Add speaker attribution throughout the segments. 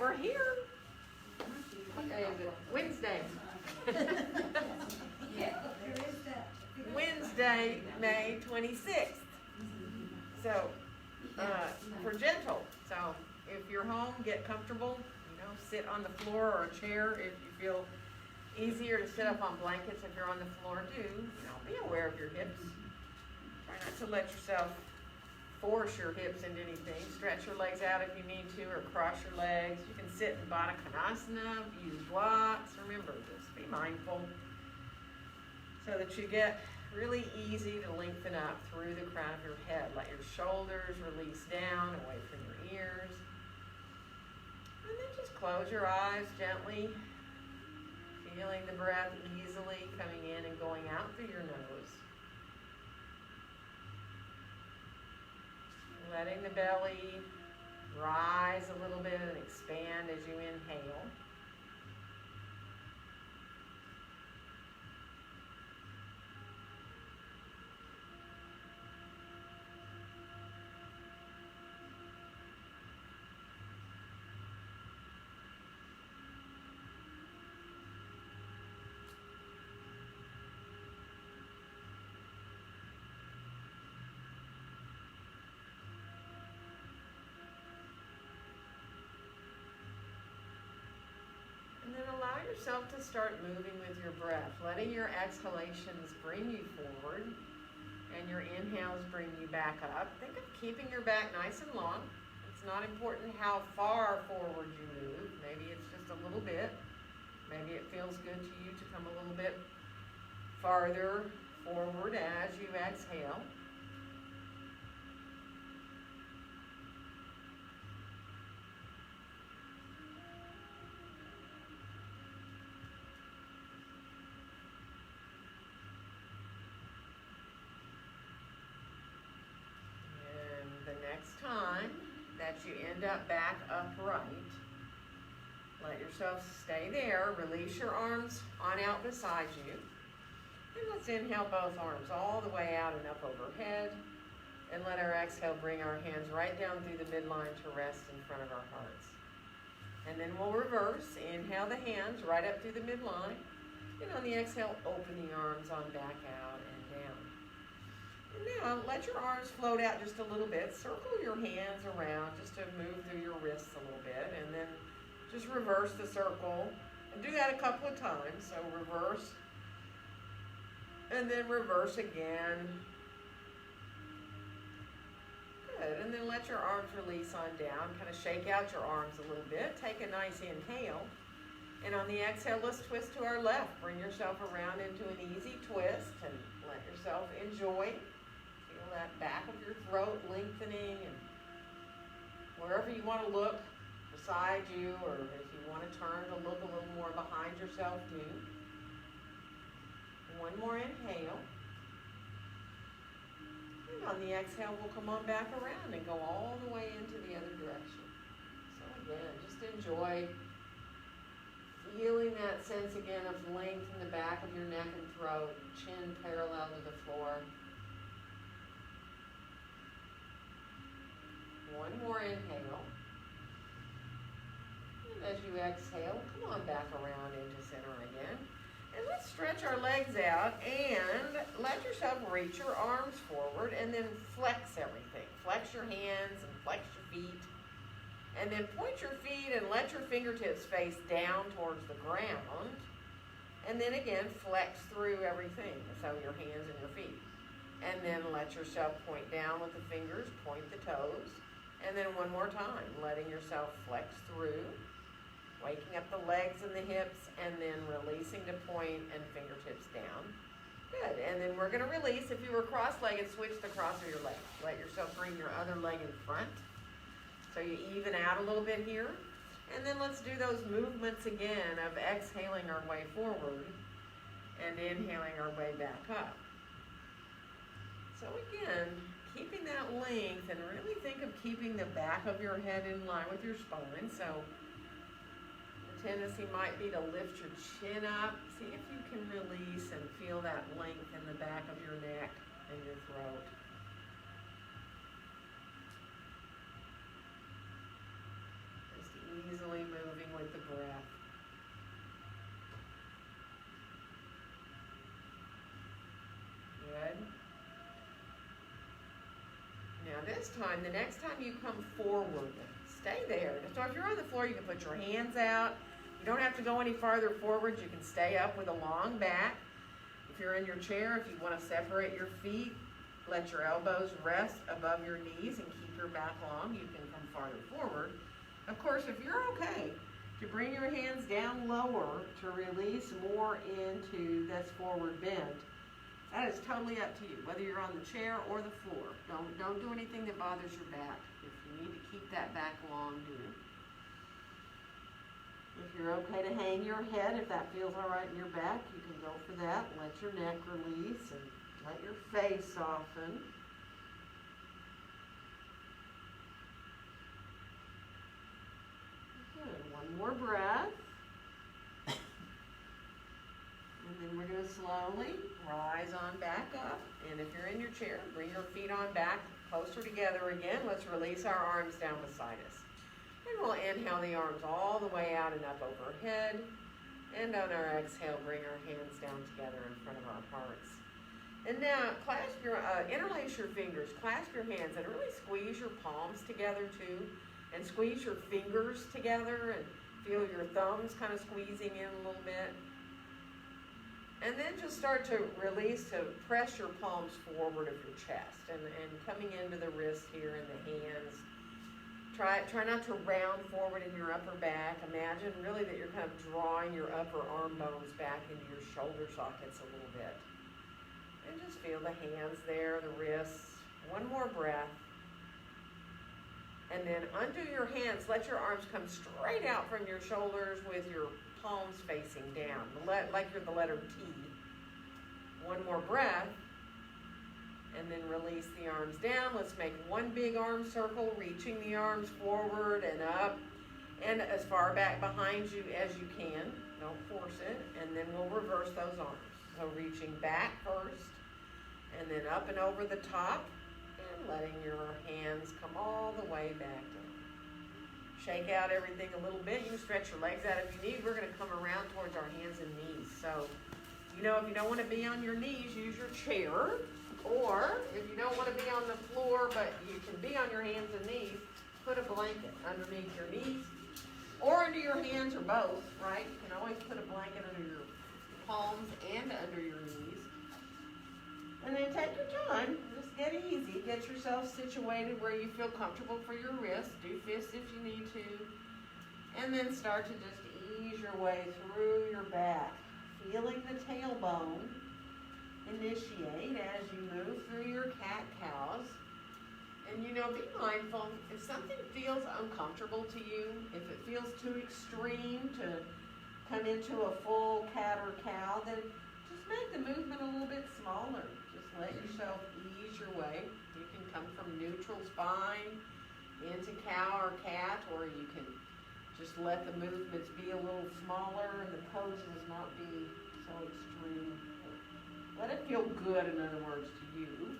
Speaker 1: we're here. What day is it? Wednesday. Wednesday, May 26th. So, for gentle. So, if you're home, get comfortable. Sit on the floor or a chair if you feel easier to sit up on blankets. If you're on the floor, be aware of your hips. Try not to let yourself force your hips into anything. Stretch your legs out if you need to, or cross your legs. You can sit in Baddha Konasana, use blocks. Remember, just be mindful so that you get really easy to lengthen up through the crown of your head. Let your shoulders release down away from your ears. And then just close your eyes gently, feeling the breath easily coming in and going out through your nose. Letting the belly rise a little bit and expand as you inhale. And then allow yourself to start moving with your breath, letting your exhalations bring you forward and your inhales bring you back up. Think of keeping your back nice and long. It's not important how far forward you move. Maybe it's just a little bit. Maybe it feels good to you to come a little bit farther forward as you exhale. Next time that you end up back upright, let yourself stay there. Release your arms on out beside you. And let's inhale both arms all the way out and up overhead. And let our exhale bring our hands right down through the midline to rest in front of our hearts. And then we'll reverse. Inhale the hands right up through the midline. And on the exhale, open the arms on back out and down. And now, let your arms float out just a little bit. Circle your hands around just to move through your wrists a little bit. And then just reverse the circle. And do that a couple of times. So reverse. And then reverse again. Good. And then let your arms release on down. Kind of shake out your arms a little bit. Take a nice inhale. And on the exhale, let's twist to our left. Bring yourself around into an easy twist. And let yourself enjoy. That back of your throat lengthening, and wherever you want to look beside you, or if you want to turn to look a little more behind yourself, do. One more inhale. And on the exhale, we'll come on back around and go all the way into the other direction. So again, just enjoy feeling that sense again of length in the back of your neck and throat, chin parallel to the floor. One more inhale. And as you exhale, come on back around into center again. And let's stretch our legs out and let yourself reach your arms forward and then flex everything. Flex your hands and flex your feet. And then point your feet and let your fingertips face down towards the ground. And then again, flex through everything. So your hands and your feet. And then let yourself point down with the fingers, point the toes. And then one more time, letting yourself flex through, waking up the legs and the hips, and then releasing to point and fingertips down. Good. And then we're going to release. If you were cross-legged, switch the cross of your legs. Let yourself bring your other leg in front. So you even out a little bit here. And then let's do those movements again of exhaling our way forward and inhaling our way back up. So again, keeping that length, and really think of keeping the back of your head in line with your spine. So the tendency might be to lift your chin up. See if you can release and feel that length in the back of your neck and your throat. Just easily move this time, the next time you come forward, stay there. So if you're on the floor, you can put your hands out. You don't have to go any farther forward. You can stay up with a long back. If you're in your chair, if you want to separate your feet, let your elbows rest above your knees and keep your back long. You can come farther forward. Of course, if you're okay to bring your hands down lower to release more into this forward bend, that is totally up to you, whether you're on the chair or the floor. Don't do anything that bothers your back. If you need to keep that back long, do. If you're okay to hang your head, if that feels all right in your back, you can go for that. Let your neck release and let your face soften. Good. One more breath. And then we're going to slowly rise on back up. And if you're in your chair, bring your feet on back closer together again. Let's release our arms down beside us. And we'll inhale the arms all the way out and up overhead. And on our exhale, bring our hands down together in front of our hearts. And now, interlace your fingers, clasp your hands, and really squeeze your palms together too. And squeeze your fingers together and feel your thumbs kind of squeezing in a little bit. And then just start to release, to press your palms forward of your chest and coming into the wrist here and the hands. Try not to round forward in your upper back. Imagine really that you're kind of drawing your upper arm bones back into your shoulder sockets a little bit. And just feel the hands there, the wrists. One more breath. And then undo your hands. Let your arms come straight out from your shoulders with your palms facing down, like you're the letter T. One more breath. And then release the arms down. Let's make one big arm circle, reaching the arms forward and up and as far back behind you as you can. Don't force it. And then we'll reverse those arms. So reaching back first, and then up and over the top, and letting your hands come all the way back down. Shake out everything a little bit. You can stretch your legs out if you need. We're going to come around towards our hands and knees. So, if you don't want to be on your knees, use your chair. Or, if you don't want to be on the floor, but you can be on your hands and knees, put a blanket underneath your knees. Or under your hands, or both, right? You can always put a blanket under your palms and under your knees. And then take your time. Just get easy. Get yourself situated where you feel comfortable for your wrists. Do fists if you need to. And then start to just ease your way through your back. Feeling the tailbone initiate as you move through your cat-cows. And be mindful. If something feels uncomfortable to you, if it feels too extreme to come into a full cat or cow, then just make the movement a little bit smaller. Just let yourself ease your way. You can come from neutral spine into cow or cat, or you can just let the movements be a little smaller and the poses not be so extreme. Let it feel good, in other words, to you.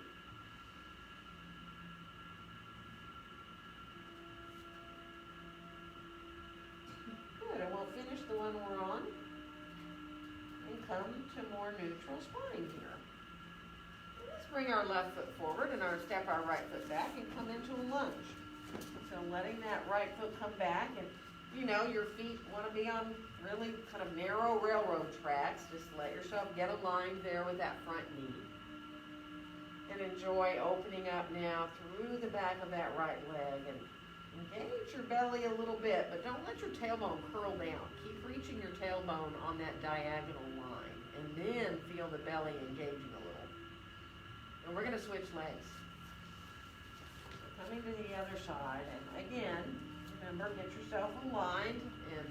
Speaker 1: Good, and we'll finish the one we're on and come to more neutral spine here. Let's bring our left foot forward and step our right foot back and come into a lunge. So letting that right foot come back, and your feet want to be on really kind of narrow railroad tracks. Just let yourself get aligned there with that front knee. And enjoy opening up now through the back of that right leg. And engage your belly a little bit, but don't let your tailbone curl down. Keep reaching your tailbone on that diagonal line. And then feel the belly engaging a little. And we're going to switch legs. So coming to the other side. And again, remember, get yourself aligned and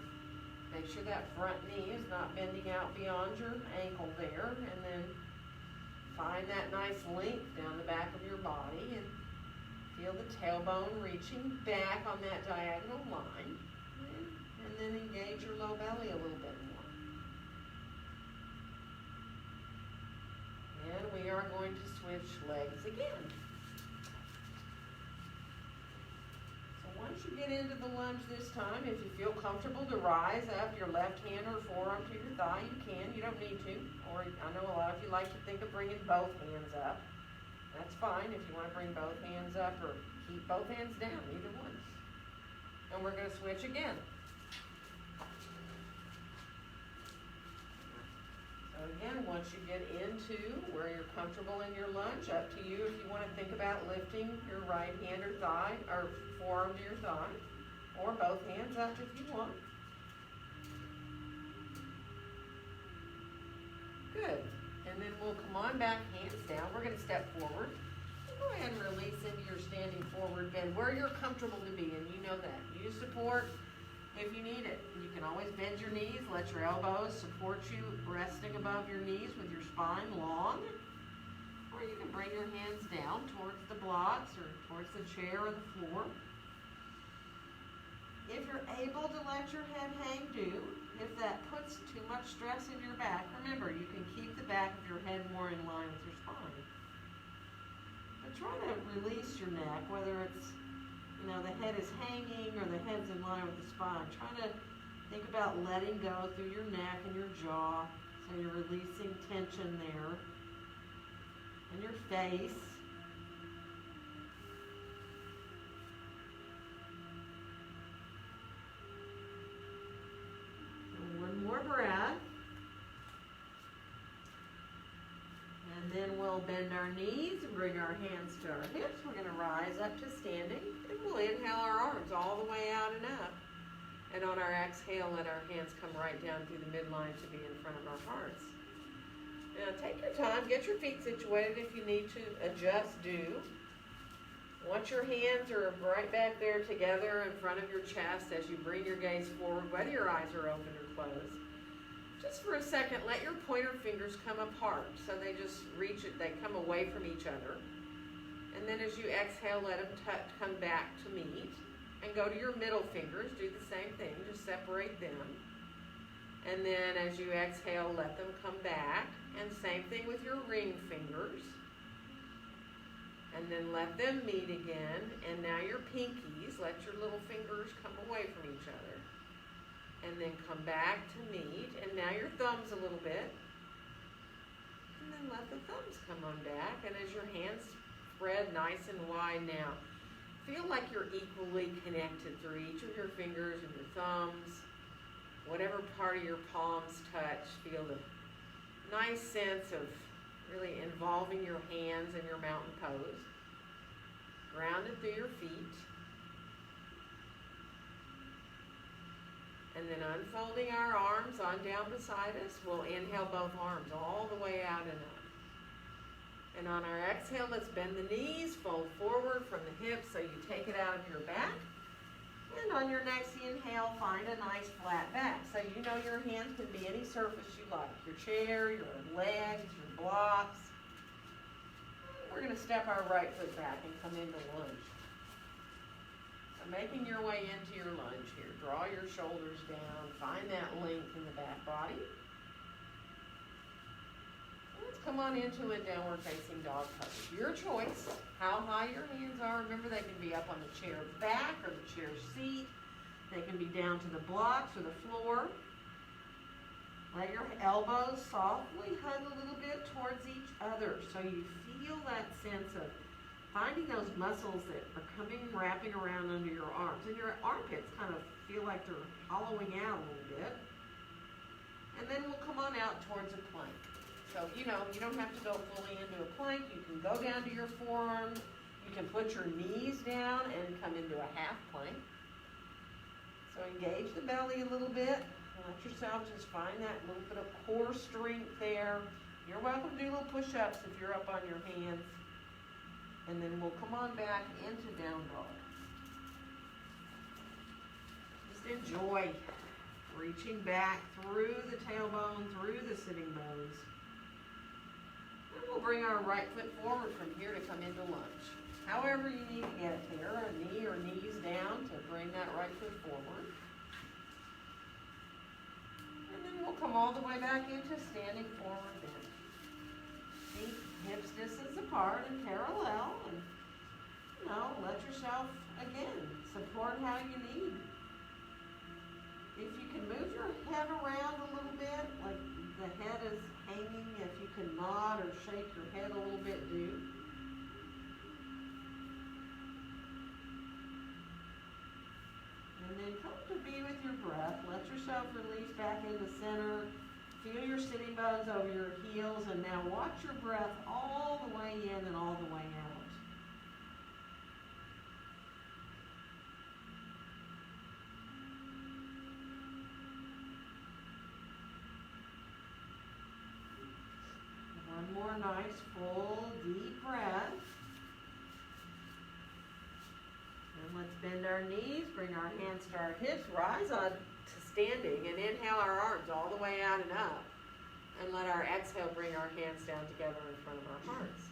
Speaker 1: make sure that front knee is not bending out beyond your ankle there. And then find that nice length down the back of your body and feel the tailbone reaching back on that diagonal line. And then engage your low belly a little bit more. And we are going to switch legs again. Once you get into the lunge this time, if you feel comfortable to rise up your left hand or forearm to your thigh, you can. You don't need to. Or I know a lot of you like to think of bringing both hands up. That's fine if you want to bring both hands up or keep both hands down, either one. And we're going to switch again. So again, once you get into where you're comfortable in your lunge, up to you if you want to think about lifting your right hand or thigh, or forearm to your thigh, or both hands up if you want. Good. And then we'll come on back, hands down. We're going to step forward. Go ahead and release into your standing forward bend, where you're comfortable to be, and you know that. Use support if you need it. You can always bend your knees, let your elbows support you, resting above your knees with your spine long. Or you can bring your hands down towards the blocks or towards the chair or the floor. If you're able to let your head hang, do. If that puts too much stress in your back, remember, you can keep the back of your head more in line with your spine. But try to release your neck, whether it's, the head is hanging or the head's in line with the spine. Try to think about letting go through your neck and your jaw, so you're releasing tension there. And your face. One more breath. And then we'll bend our knees and bring our hands to our hips. We're going to rise up to standing. And we'll inhale our arms all the way out and up. And on our exhale, let our hands come right down through the midline to be in front of our hearts. Now take your time. Get your feet situated. If you need to adjust, do. Once your hands are right back there together in front of your chest as you bring your gaze forward, whether your eyes are open or closed, just for a second, let your pointer fingers come apart. So they just reach it, they come away from each other. And then as you exhale, let them come back to meet. And go to your middle fingers, do the same thing, just separate them. And then as you exhale, let them come back. And same thing with your ring fingers. And then let them meet again. And now your pinkies, let your little fingers come away from each other. And then come back to meet. And now your thumbs a little bit. And then let the thumbs come on back. And as your hands spread nice and wide now, feel like you're equally connected through each of your fingers and your thumbs. Whatever part of your palms touch, feel the nice sense of really involving your hands in your mountain pose. Grounded through your feet. And then unfolding our arms on down beside us, we'll inhale both arms all the way out and up. And on our exhale, let's bend the knees, fold forward from the hips so you take it out of your back. And on your next inhale, find a nice flat back. So you know your hands can be any surface you like. Your chair, your legs, your blocks. We're going to step our right foot back and come into lunge. So making your way into your lunge here. Draw your shoulders down. Find that length in the back body. Let's come on into a downward facing dog pose. Your choice, how high your hands are. Remember, they can be up on the chair back or the chair seat. They can be down to the blocks or the floor. Let your elbows softly hug a little bit towards each other so you feel that sense of finding those muscles that are wrapping around under your arms. And your armpits kind of feel like they're hollowing out a little bit. And then we'll come on out towards a plank. So, you don't have to go fully into a plank. You can go down to your forearms. You can put your knees down and come into a half plank. So engage the belly a little bit. Let yourself just find that little bit of core strength there. You're welcome to do little push-ups if you're up on your hands. And then we'll come on back into down dog. Just enjoy reaching back through the tailbone, through the sitting bones. And we'll bring our right foot forward from here to come into lunge. However you need to get it there, a knee or knees down to bring that right foot forward. And then we'll come all the way back into standing forward bend. Feet hips distance apart and parallel, and let yourself again support how you need. If you can move your head around a little bit, like the head is hanging, if you can nod or shake your head a little bit, do. And then come to be with your breath. Let yourself release back into center. Feel your sitting bones over your heels, and now watch your breath all the way in and all the way out. One more nice, full, deep breath. And let's bend our knees, bring our hands to our hips, rise on to standing, and inhale our arms all the way out and up. And let our exhale bring our hands down together in front of our hearts.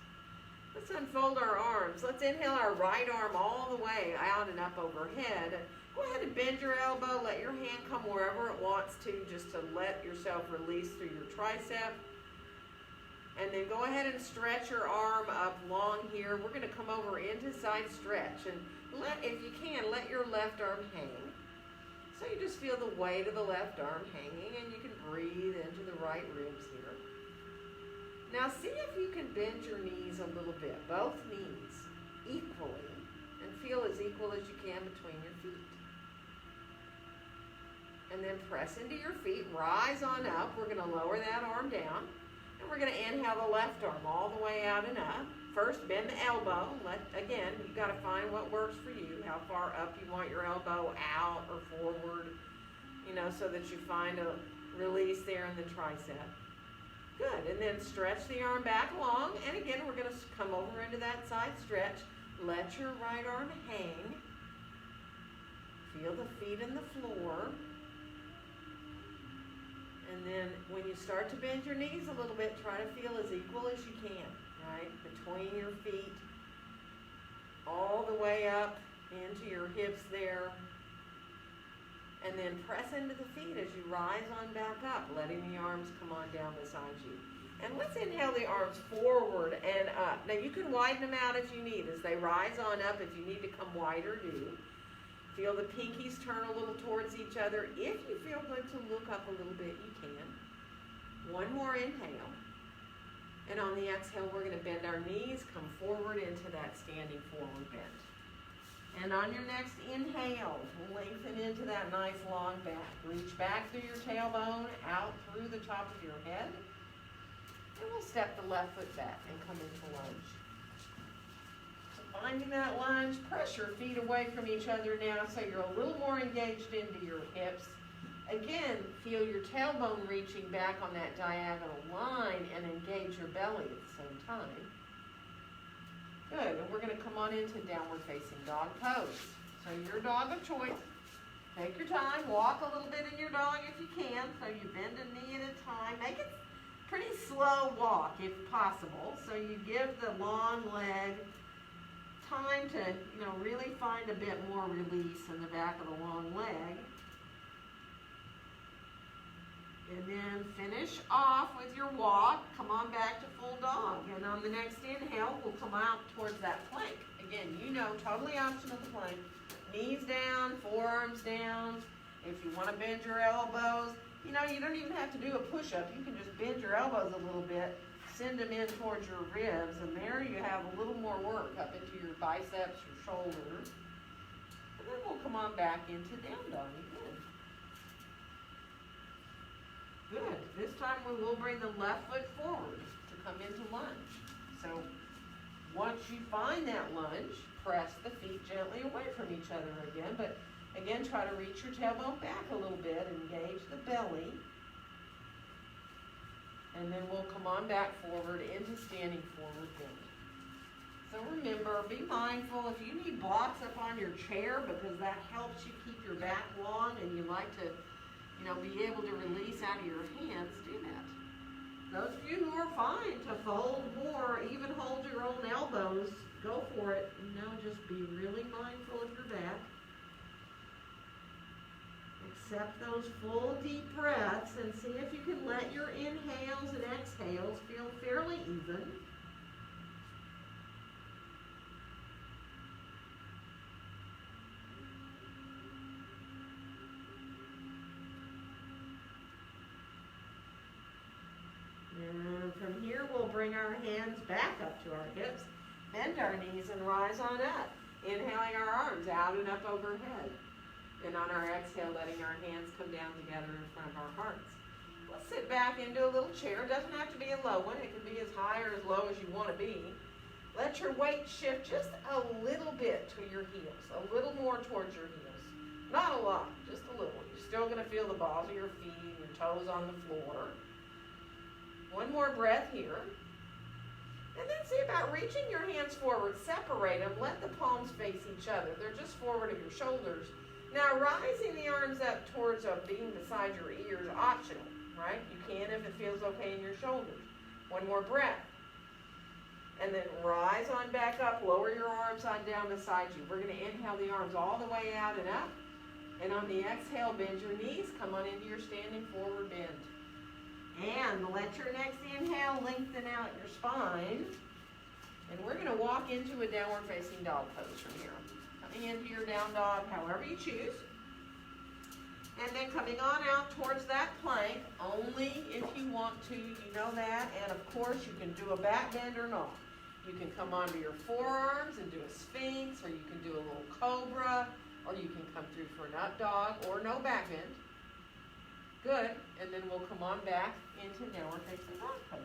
Speaker 1: Let's unfold our arms. Let's inhale our right arm all the way out and up overhead. Go ahead and bend your elbow. Let your hand come wherever it wants to, just to let yourself release through your tricep. And then go ahead and stretch your arm up long here. We're going to come over into side stretch. And if you can, let your left arm hang. So you just feel the weight of the left arm hanging, and you can breathe into the right ribs here. Now see if you can bend your knees a little bit, both knees, equally, and feel as equal as you can between your feet. And then press into your feet, rise on up. We're going to lower that arm down. And we're going to inhale the left arm all the way out and up. First, bend the elbow. Again, you've got to find what works for you, how far up you want your elbow, out or forward, so that you find a release there in the tricep. Good. And then stretch the arm back long. And again, we're going to come over into that side stretch. Let your right arm hang. Feel the feet in the floor. And then when you start to bend your knees a little bit, try to feel as equal as you can, right? Between your feet, all the way up into your hips there. And then press into the feet as you rise on back up, letting the arms come on down beside you. And let's inhale the arms forward and up. Now you can widen them out if you need. As they rise on up, if you need to come wider, do. Feel the pinkies turn a little towards each other. If you feel good to look up a little bit, you can. One more inhale. And on the exhale, we're going to bend our knees, come forward into that standing forward bend. And on your next inhale, lengthen into that nice long back. Reach back through your tailbone, out through the top of your head. And we'll step the left foot back and come into lunge. Finding that lunge, press your feet away from each other now so you're a little more engaged into your hips. Again, feel your tailbone reaching back on that diagonal line and engage your belly at the same time. Good, and we're going to come on into downward facing dog pose. So your dog of choice, take your time, walk a little bit in your dog if you can, so you bend a knee at a time. Make it pretty slow walk if possible, so you give the long leg time to, really find a bit more release in the back of the long leg. And then finish off with your walk. Come on back to full dog. And on the next inhale, we'll come out towards that plank. Again, totally optional the plank. Knees down, forearms down. If you want to bend your elbows, you don't even have to do a push-up. You can just bend your elbows a little bit. Send them in towards your ribs, and there you have a little more work up into your biceps, your shoulders. And then we'll come on back into down dog again. Good. This time we will bring the left foot forward to come into lunge. So once you find that lunge, press the feet gently away from each other again, but again, try to reach your tailbone back a little bit, engage the belly. And then we'll come on back forward into standing forward bend. So remember, be mindful if you need blocks up on your chair because that helps you keep your back long and you like to, be able to release out of your hands, do that. Those of you who are fine to fold more, even hold your own elbows, go for it. Just be really mindful of your back. Accept those full deep breaths and see if you can let your inhales and exhales feel fairly even. And from here we'll bring our hands back up to our hips, bend our knees and rise on up. Inhaling our arms out and up overhead. And on our exhale, letting our hands come down together in front of our hearts. Let's sit back into a little chair. It doesn't have to be a low one. It can be as high or as low as you want to be. Let your weight shift just a little bit to your heels, a little more towards your heels. Not a lot, just a little. You're still going to feel the balls of your feet and your toes on the floor. One more breath here. And then see about reaching your hands forward. Separate them. Let the palms face each other. They're just forward of your shoulders. Now, rising the arms up towards being beside your ears, optional, right? You can if it feels okay in your shoulders. One more breath. And then rise on back up. Lower your arms on down beside you. We're going to inhale the arms all the way out and up. And on the exhale, bend your knees. Come on into your standing forward bend. And let your next inhale lengthen out your spine. And we're going to walk into a downward facing dog pose from here. Coming into your down dog, however you choose. And then coming on out towards that plank, only if you want to, you know that. And of course, you can do a back bend or not. You can come onto your forearms and do a sphinx, or you can do a little cobra, or you can come through for an up dog or no back bend. Good. And then we'll come on back into downward facing dog pose.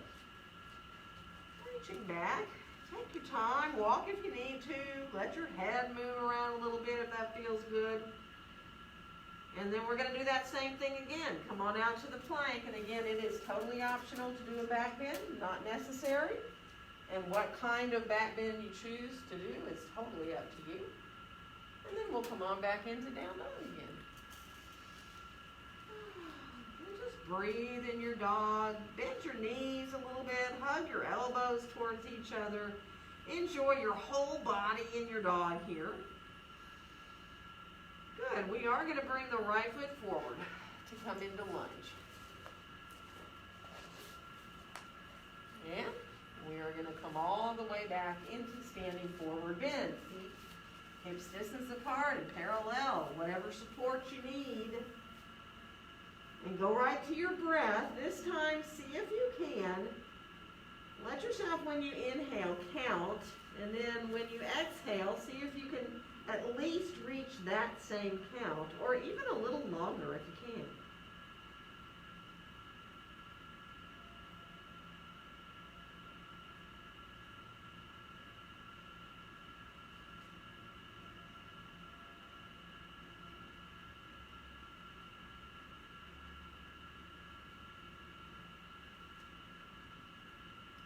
Speaker 1: Reaching back. Take your time, walk if you need to, let your head move around a little bit if that feels good. And then we're going to do that same thing again. Come on out to the plank, and again, it is totally optional to do a back bend, not necessary. And what kind of back bend you choose to do is totally up to you. And then we'll come on back into down dog again. And just breathe in your dog, bend your knees a little bit, hug your elbows towards each other. Enjoy your whole body in your dog here. Good. We are going to bring the right foot forward to come into lunge. And we are going to come all the way back into standing forward bend. Feet hips distance apart and parallel, whatever support you need. And go right to your breath. This time, see if you can. Let yourself, when you inhale, count. And then when you exhale, see if you can at least reach that same count, or even a little longer if you can.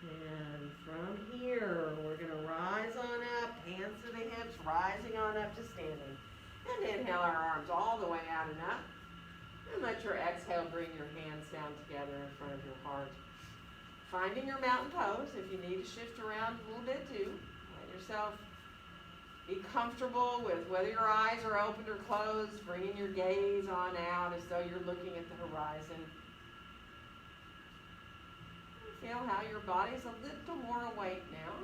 Speaker 1: And from here, we're going to rise on up, hands to the hips, rising on up to standing. And inhale our arms all the way out and up. And let your exhale bring your hands down together in front of your heart. Finding your mountain pose. If you need to shift around a little bit too, let yourself be comfortable with whether your eyes are opened or closed, bringing your gaze on out as though you're looking at the horizon. Feel how your body's a little more awake now.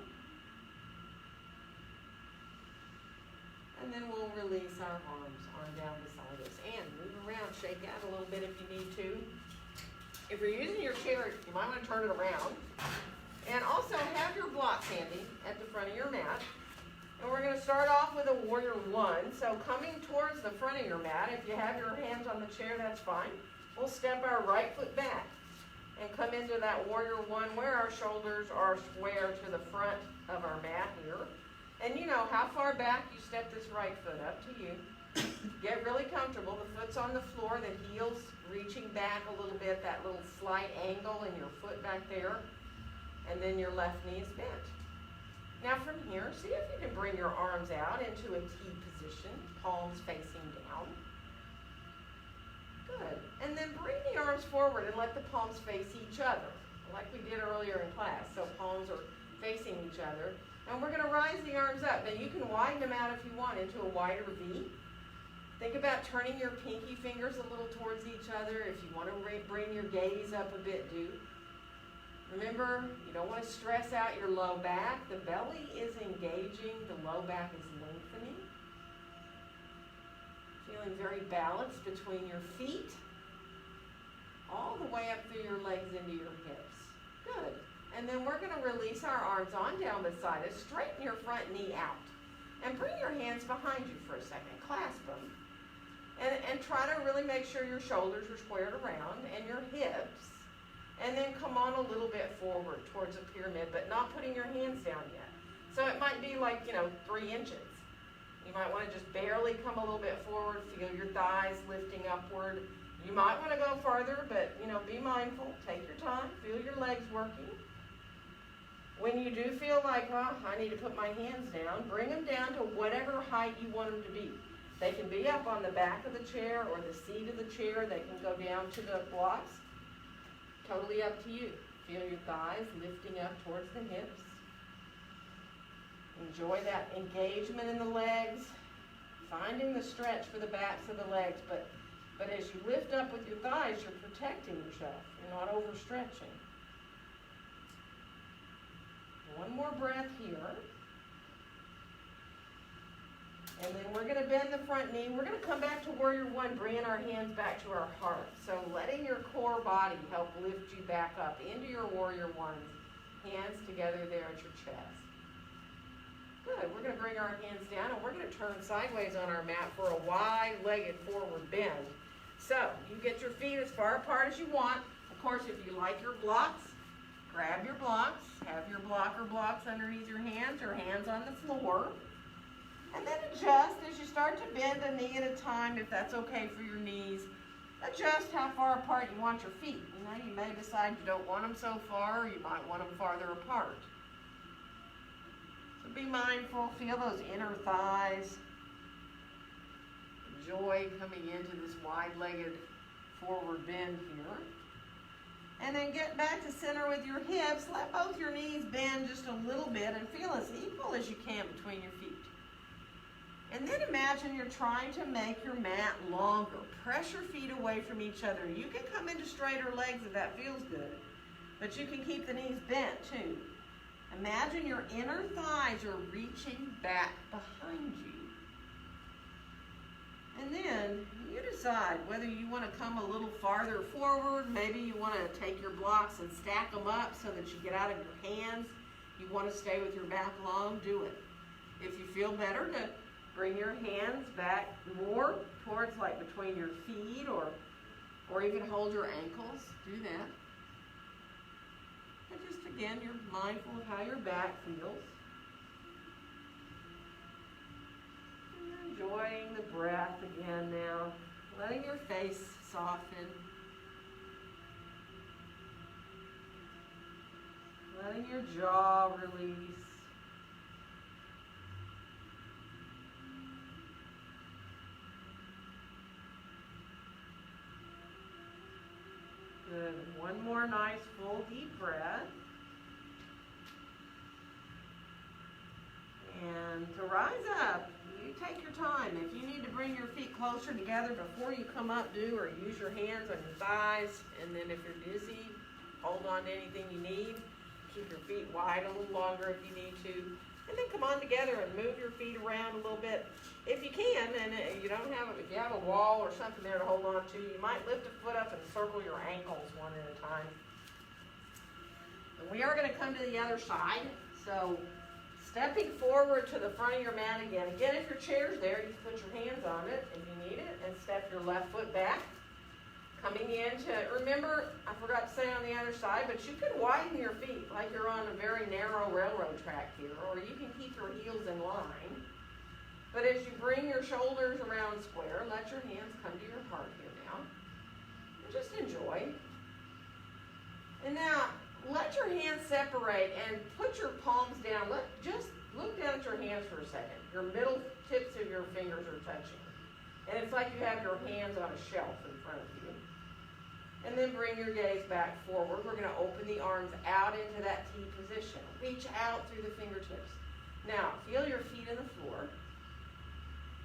Speaker 1: And then we'll release our arms on down beside us. And move around, shake out a little bit if you need to. If you're using your chair, you might want to turn it around. And also have your blocks handy at the front of your mat. And we're going to start off with a warrior one. So coming towards the front of your mat, if you have your hands on the chair, that's fine. We'll step our right foot back and come into that warrior one where our shoulders are square to the front of our mat here. And you know how far back you step this right foot, up to you. Get really comfortable. The foot's on the floor, the heels reaching back a little bit, that little slight angle in your foot back there. And then your left knee is bent. Now from here, see if you can bring your arms out into a T position, palms facing down. Good. And then bring the arms forward and let the palms face each other, like we did earlier in class. So palms are facing each other. And we're going to rise the arms up. Now you can widen them out if you want into a wider V. Think about turning your pinky fingers a little towards each other. If you want to bring your gaze up a bit, do. Remember, you don't want to stress out your low back. The belly is engaging. The low back is lengthening. Feeling very balanced between your feet, all the way up through your legs into your hips. Good. And then we're going to release our arms on down beside us. Straighten your front knee out. And bring your hands behind you for a second. Clasp them. And try to really make sure your shoulders are squared around and your hips. And then come on a little bit forward towards a pyramid, but not putting your hands down yet. So it might be like, 3 inches. You might want to just barely come a little bit forward, feel your thighs lifting upward. You might want to go farther, but, be mindful. Take your time. Feel your legs working. When you do feel like, I need to put my hands down, bring them down to whatever height you want them to be. They can be up on the back of the chair or the seat of the chair. They can go down to the blocks. Totally up to you. Feel your thighs lifting up towards the hips. Enjoy that engagement in the legs. Finding the stretch for the backs of the legs. But as you lift up with your thighs, you're protecting yourself. You're not overstretching. One more breath here. And then we're going to bend the front knee. We're going to come back to warrior one, bringing our hands back to our heart. So letting your core body help lift you back up into your warrior one. Hands together there at your chest. Good. We're going to bring our hands down and we're going to turn sideways on our mat for a wide-legged forward bend. So you get your feet as far apart as you want. Of course, if you like your blocks, grab your blocks. Have your blocker blocks underneath your hands or hands on the floor. And then adjust as you start to bend a knee at a time, if that's okay for your knees. Adjust how far apart you want your feet. You may decide you don't want them so far, or you might want them farther apart. So be mindful, feel those inner thighs. Enjoy coming into this wide-legged forward bend here. And then get back to center with your hips. Let both your knees bend just a little bit and feel as equal as you can between your feet. And then imagine you're trying to make your mat longer. Press your feet away from each other. You can come into straighter legs if that feels good, but you can keep the knees bent too. Imagine your inner thighs are reaching back behind you. And then you decide whether you want to come a little farther forward. Maybe you want to take your blocks and stack them up so that you get out of your hands. You want to stay with your back long, do it. If you feel better to bring your hands back more towards like between your feet or even hold your ankles. Do that. And just again, you're mindful of how your back feels. And you're enjoying the breath again now. Letting your face soften. Letting your jaw release. Good. One more nice full deep breath. And to rise up, you take your time. If you need to bring your feet closer together before you come up, do, or use your hands on your thighs. And then if you're dizzy, hold on to anything you need. Keep your feet wide a little longer if you need to. And then come on together and move your feet around a little bit. If you can, and if you have a wall or something there to hold on to, you might lift a foot up and circle your ankles one at a time. And we are going to come to the other side. So stepping forward to the front of your mat again. Again, if your chair's there, you can put your hands on it if you need it, and step your left foot back. Coming in to, remember, I forgot to say on the other side, but you can widen your feet like you're on a very narrow railroad track here, or you can keep your heels in line. But as you bring your shoulders around square, let your hands come to your heart here now. And just enjoy. And now, let your hands separate and put your palms down. Just look down at your hands for a second. Your middle tips of your fingers are touching. And it's like you have your hands on a shelf in front of you. And then bring your gaze back forward. We're going to open the arms out into that T position. Reach out through the fingertips. Now, feel your feet in the floor.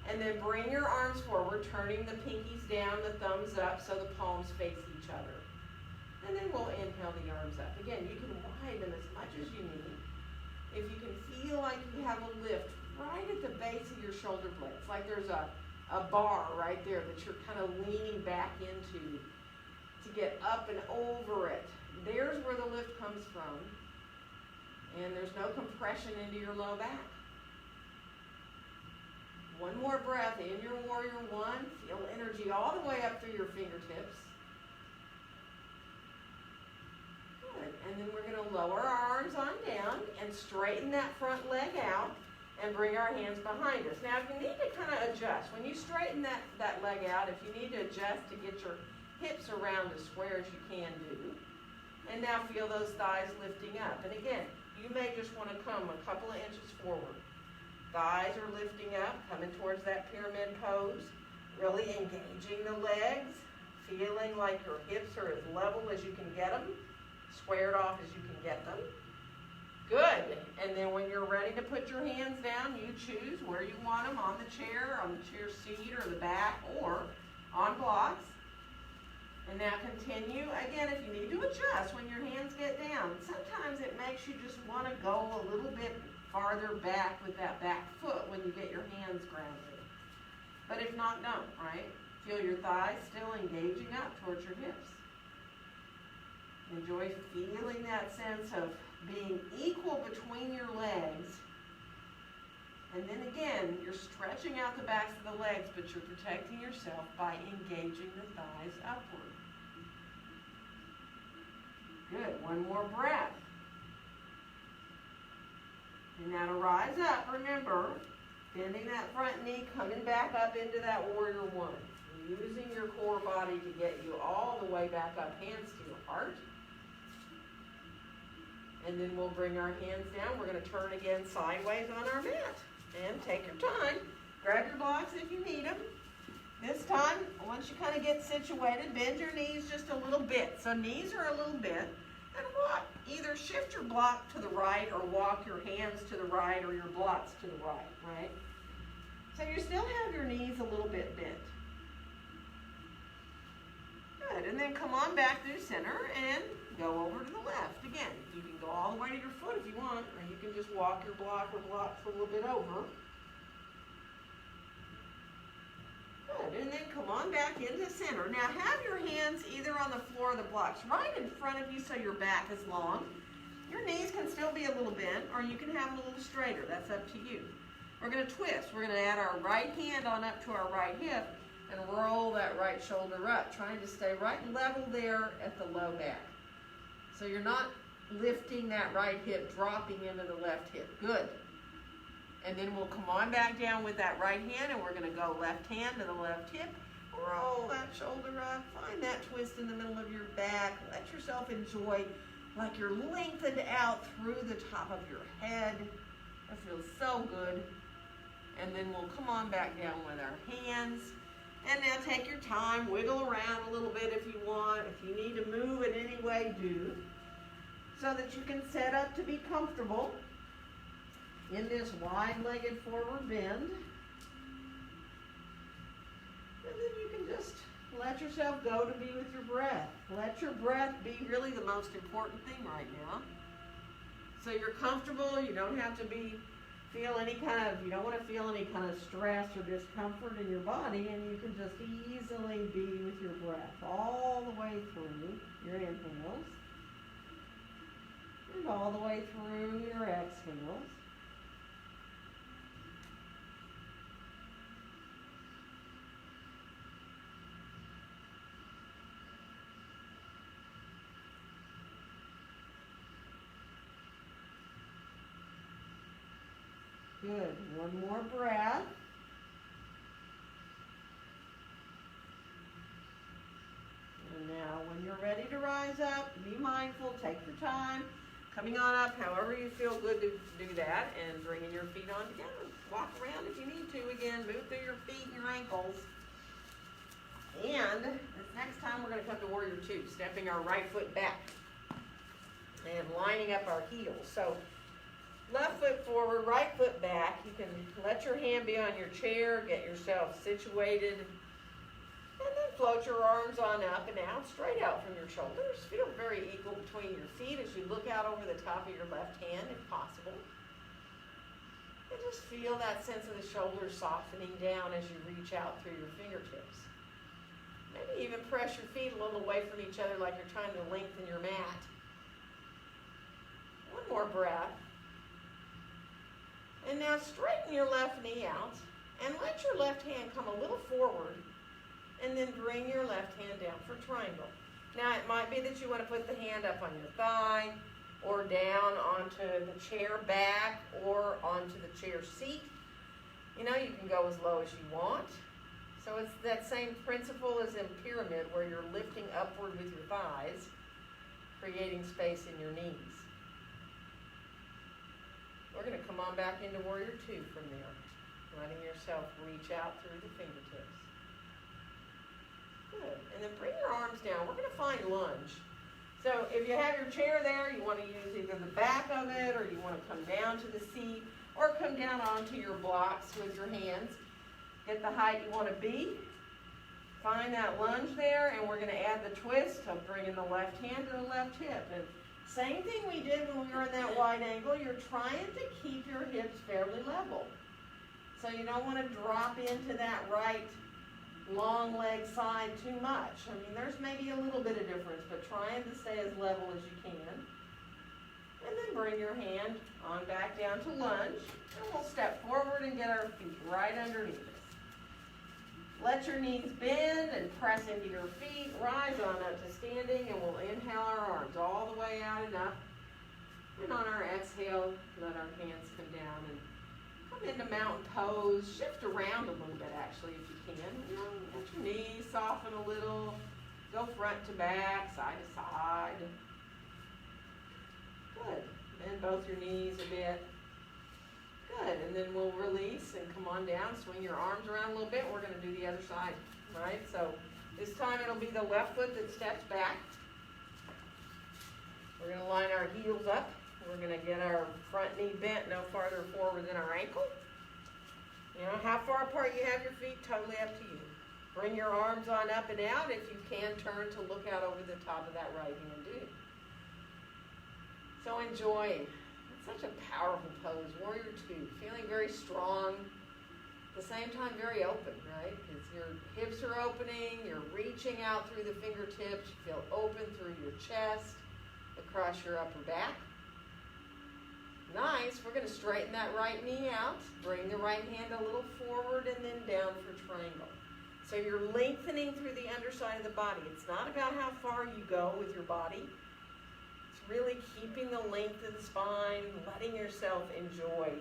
Speaker 1: And then bring your arms forward, turning the pinkies down, the thumbs up, so the palms face each other. And then we'll inhale the arms up. Again, you can widen as much as you need. If you can feel like you have a lift right at the base of your shoulder blades, like there's a bar right there that you're kind of leaning back into to get up and over it. There's where the lift comes from. And there's no compression into your low back. One more breath in your warrior one. Feel energy all the way up through your fingertips. Good. And then we're going to lower our arms on down and straighten that front leg out and bring our hands behind us. Now, if you need to kind of adjust, when you straighten that leg out, if you need to adjust to get your hips around as square as you can do. And now feel those thighs lifting up. And again, you may just want to come a couple of inches forward. Thighs are lifting up, coming towards that pyramid pose, really engaging the legs, feeling like your hips are as level as you can get them, squared off as you can get them. Good. And then when you're ready to put your hands down, you choose where you want them, on the chair seat, or the back, or on blocks. And now continue. Again, if you need to adjust when your hands get down, sometimes it makes you just want to go a little bit farther back with that back foot when you get your hands grounded. But if not, don't, right? Feel your thighs still engaging up towards your hips. Enjoy feeling that sense of being equal between your legs. And then again, you're stretching out the backs of the legs, but you're protecting yourself by engaging the thighs upward. Good. One more breath. And now to rise up, remember, bending that front knee, coming back up into that warrior one. Using your core body to get you all the way back up, hands to your heart. And then we'll bring our hands down. We're going to turn again sideways on our mat. And take your time. Grab your blocks if you need them. This time, once you kind of get situated, bend your knees just a little bit. So knees are a little bit. And walk. Either shift your block to the right or walk your hands to the right or your blocks to the right? So you still have your knees a little bit bent. Good. And then come on back through center and go over to the left. Again, you can go all the way to your foot if you want, or you can just walk your block or blocks a little bit over. Good. And then come on back into center. Now have your hands either on the floor or the blocks right in front of you so your back is long. Your knees can still be a little bent, or you can have them a little straighter. That's up to you. We're going to twist. We're going to add our right hand on up to our right hip and roll that right shoulder up, trying to stay right level there at the low back. So you're not lifting that right hip, dropping into the left hip. Good. And then we'll come on back down with that right hand, and we're going to go left hand to the left hip. Roll that shoulder up. Find that twist in the middle of your back. Let yourself enjoy like you're lengthened out through the top of your head. That feels so good. And then we'll come on back down with our hands. And now take your time. Wiggle around a little bit if you want. If you need to move in any way, do. So that you can set up to be comfortable in this wide-legged forward bend. And then you can just let yourself go to be with your breath. Let your breath be really the most important thing right now. So you're comfortable, you don't have to you don't want to feel any kind of stress or discomfort in your body, and you can just easily be with your breath all the way through your inhales and all the way through your exhales. Good. One more breath. And now when you're ready to rise up, be mindful, take your time, coming on up however you feel good to do that, and bringing your feet on together. Walk around if you need to again, move through your feet and your ankles. And this next time we're going to come to Warrior Two, stepping our right foot back and lining up our heels. So left foot forward, right foot back. You can let your hand be on your chair, get yourself situated, and then float your arms on up and out, straight out from your shoulders. Feel very equal between your feet as you look out over the top of your left hand, if possible. And just feel that sense of the shoulders softening down as you reach out through your fingertips. Maybe even press your feet a little away from each other like you're trying to lengthen your mat. One more breath. And now straighten your left knee out And let your left hand come a little forward, and then bring your left hand down for triangle. Now, it might be that you want to put the hand up on your thigh, or down onto the chair back, or onto the chair seat. You know, you can go as low as you want. So it's that same principle as in pyramid, where you're lifting upward with your thighs, creating space in your knees. We're going to come on back into Warrior Two from there, letting yourself reach out through the fingertips. Good. And then bring your arms down. We're going to find lunge. So if you have your chair there, you want to use either the back of it, or you want to come down to the seat, or come down onto your blocks with your hands. Get the height you want to be. Find that lunge there, and we're going to add the twist of bringing the left hand to the left hip. And same thing we did when we were in that wide angle. You're trying to keep your hips fairly level. So you don't want to drop into that right long leg side too much. I mean, there's maybe a little bit of difference, but trying to stay as level as you can. And then bring your hand on back down to lunge, and we'll step forward and get our feet right underneath us. Let your knees bend and press into your feet. Rise on up to standing, and we'll inhale our arms all the way out and up. And on our exhale, let our hands come down and come into mountain pose. Shift around a little bit, actually, if you can. You know, let your knees soften a little. Go front to back, side to side. Good. Bend both your knees a bit. Good. And then we'll release and come on down. Swing your arms around a little bit. We're going to do the other side, right? So this time it'll be the left foot that steps back. We're going to line our heels up. We're going to get our front knee bent no farther forward than our ankle. You know, how far apart you have your feet, totally up to you. Bring your arms on up and out. If you can, turn to look out over the top of that right hand, do. So enjoy. It's such a powerful pose. Warrior Two. Feeling very strong. At the same time, very open, right? Because your hips are opening. You're reaching out through the fingertips. You feel open through your chest, across your upper back. Nice. We're going to straighten that right knee out. Bring the right hand a little forward and then down for triangle. So you're lengthening through the underside of the body. It's not about how far you go with your body. It's really keeping the length of the spine, letting yourself enjoy.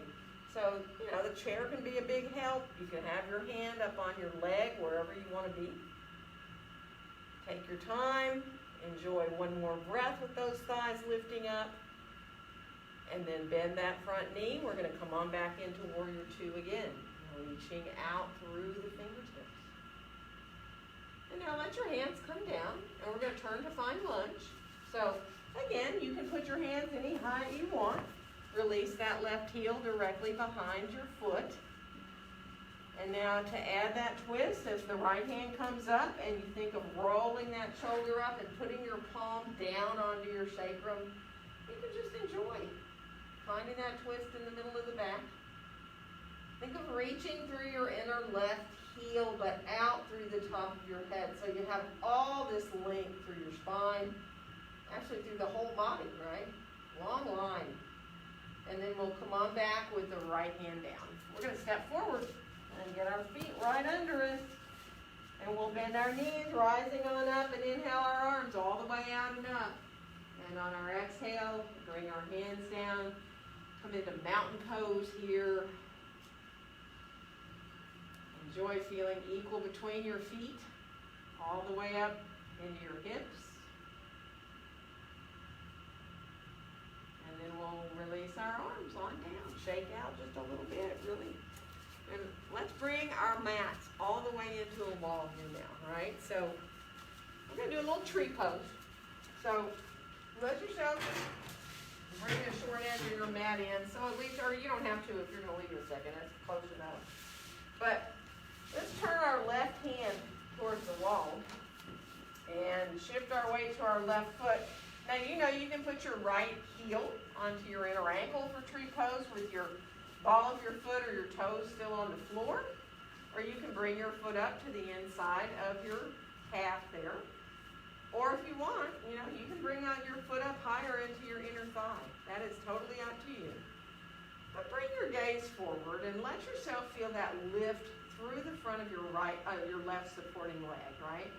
Speaker 1: So, you know, the chair can be a big help. You can have your hand up on your leg, wherever you want to be. Take your time. Enjoy one more breath with those thighs lifting up. And then bend that front knee. We're going to come on back into Warrior Two again, reaching out through the fingertips. And now let your hands come down, and we're going to turn to find lunge. So again, you can put your hands any height you want. Release that left heel directly behind your foot. And now to add that twist, as the right hand comes up, and you think of rolling that shoulder up and putting your palm down onto your sacrum, you can just enjoy finding that twist in the middle of the back. Think of reaching through your inner left heel, but out through the top of your head. So you have all this length through your spine, actually through the whole body, right? Long line. And then we'll come on back with the right hand down. We're going to step forward and get our feet right under us. And we'll bend our knees, rising on up, and inhale our arms all the way out and up. And on our exhale, bring our hands down. Come into mountain pose here. Enjoy feeling equal between your feet, all the way up into your hips. And then we'll release our arms on down. Shake out just a little bit, really. And let's bring our mats all the way into a wall here now, right? So we're going to do a little tree pose. So let yourself bring the short edge of your mat in. So at least, or you don't have to if you're going to leave it a second. That's close enough. But let's turn our left hand towards the wall and shift our way to our left foot. Now, you know you can put your right heel onto your inner ankle for tree pose with your ball of your foot or your toes still on the floor. Or you can bring your foot up to the inside of your calf there. Or if you want, you know, you can bring out your foot up higher into your inner thigh. That is totally up to you. Now bring your gaze forward and let yourself feel that lift through the front of your your left supporting leg, right?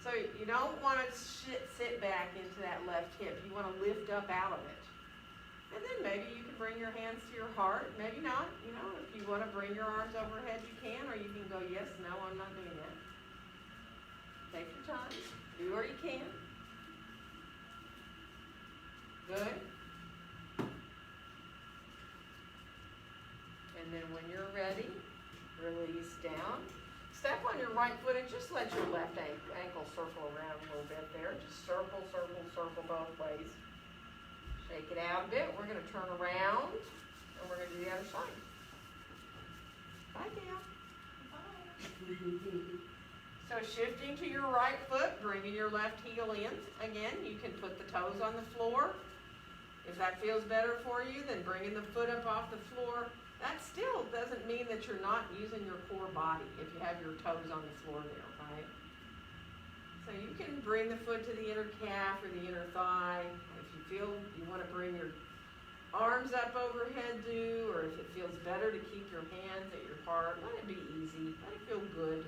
Speaker 1: So you don't want to sit back into that left hip. You want to lift up out of it. And then maybe you can bring your hands to your heart. Maybe not. You know, if you want to bring your arms overhead, you can. Or you can go, yes, no, I'm not doing that. Take your time. Do where you can. Good. And then when you're ready, release down. Step on your right foot and just let your left ankle circle around a little bit there. Just circle, circle, circle both ways. Shake it out a bit. We're going to turn around and we're going to do the other side. Bye, Gail. Bye. So shifting to your right foot, bringing your left heel in. Again, you can put the toes on the floor. If that feels better for you, then bringing the foot up off the floor. That still doesn't mean that you're not using your core body if you have your toes on the floor there, right? So you can bring the foot to the inner calf or the inner thigh. If you feel you want to bring your arms up overhead, do, or if it feels better to keep your hands at your heart, let it be easy. Let it feel good.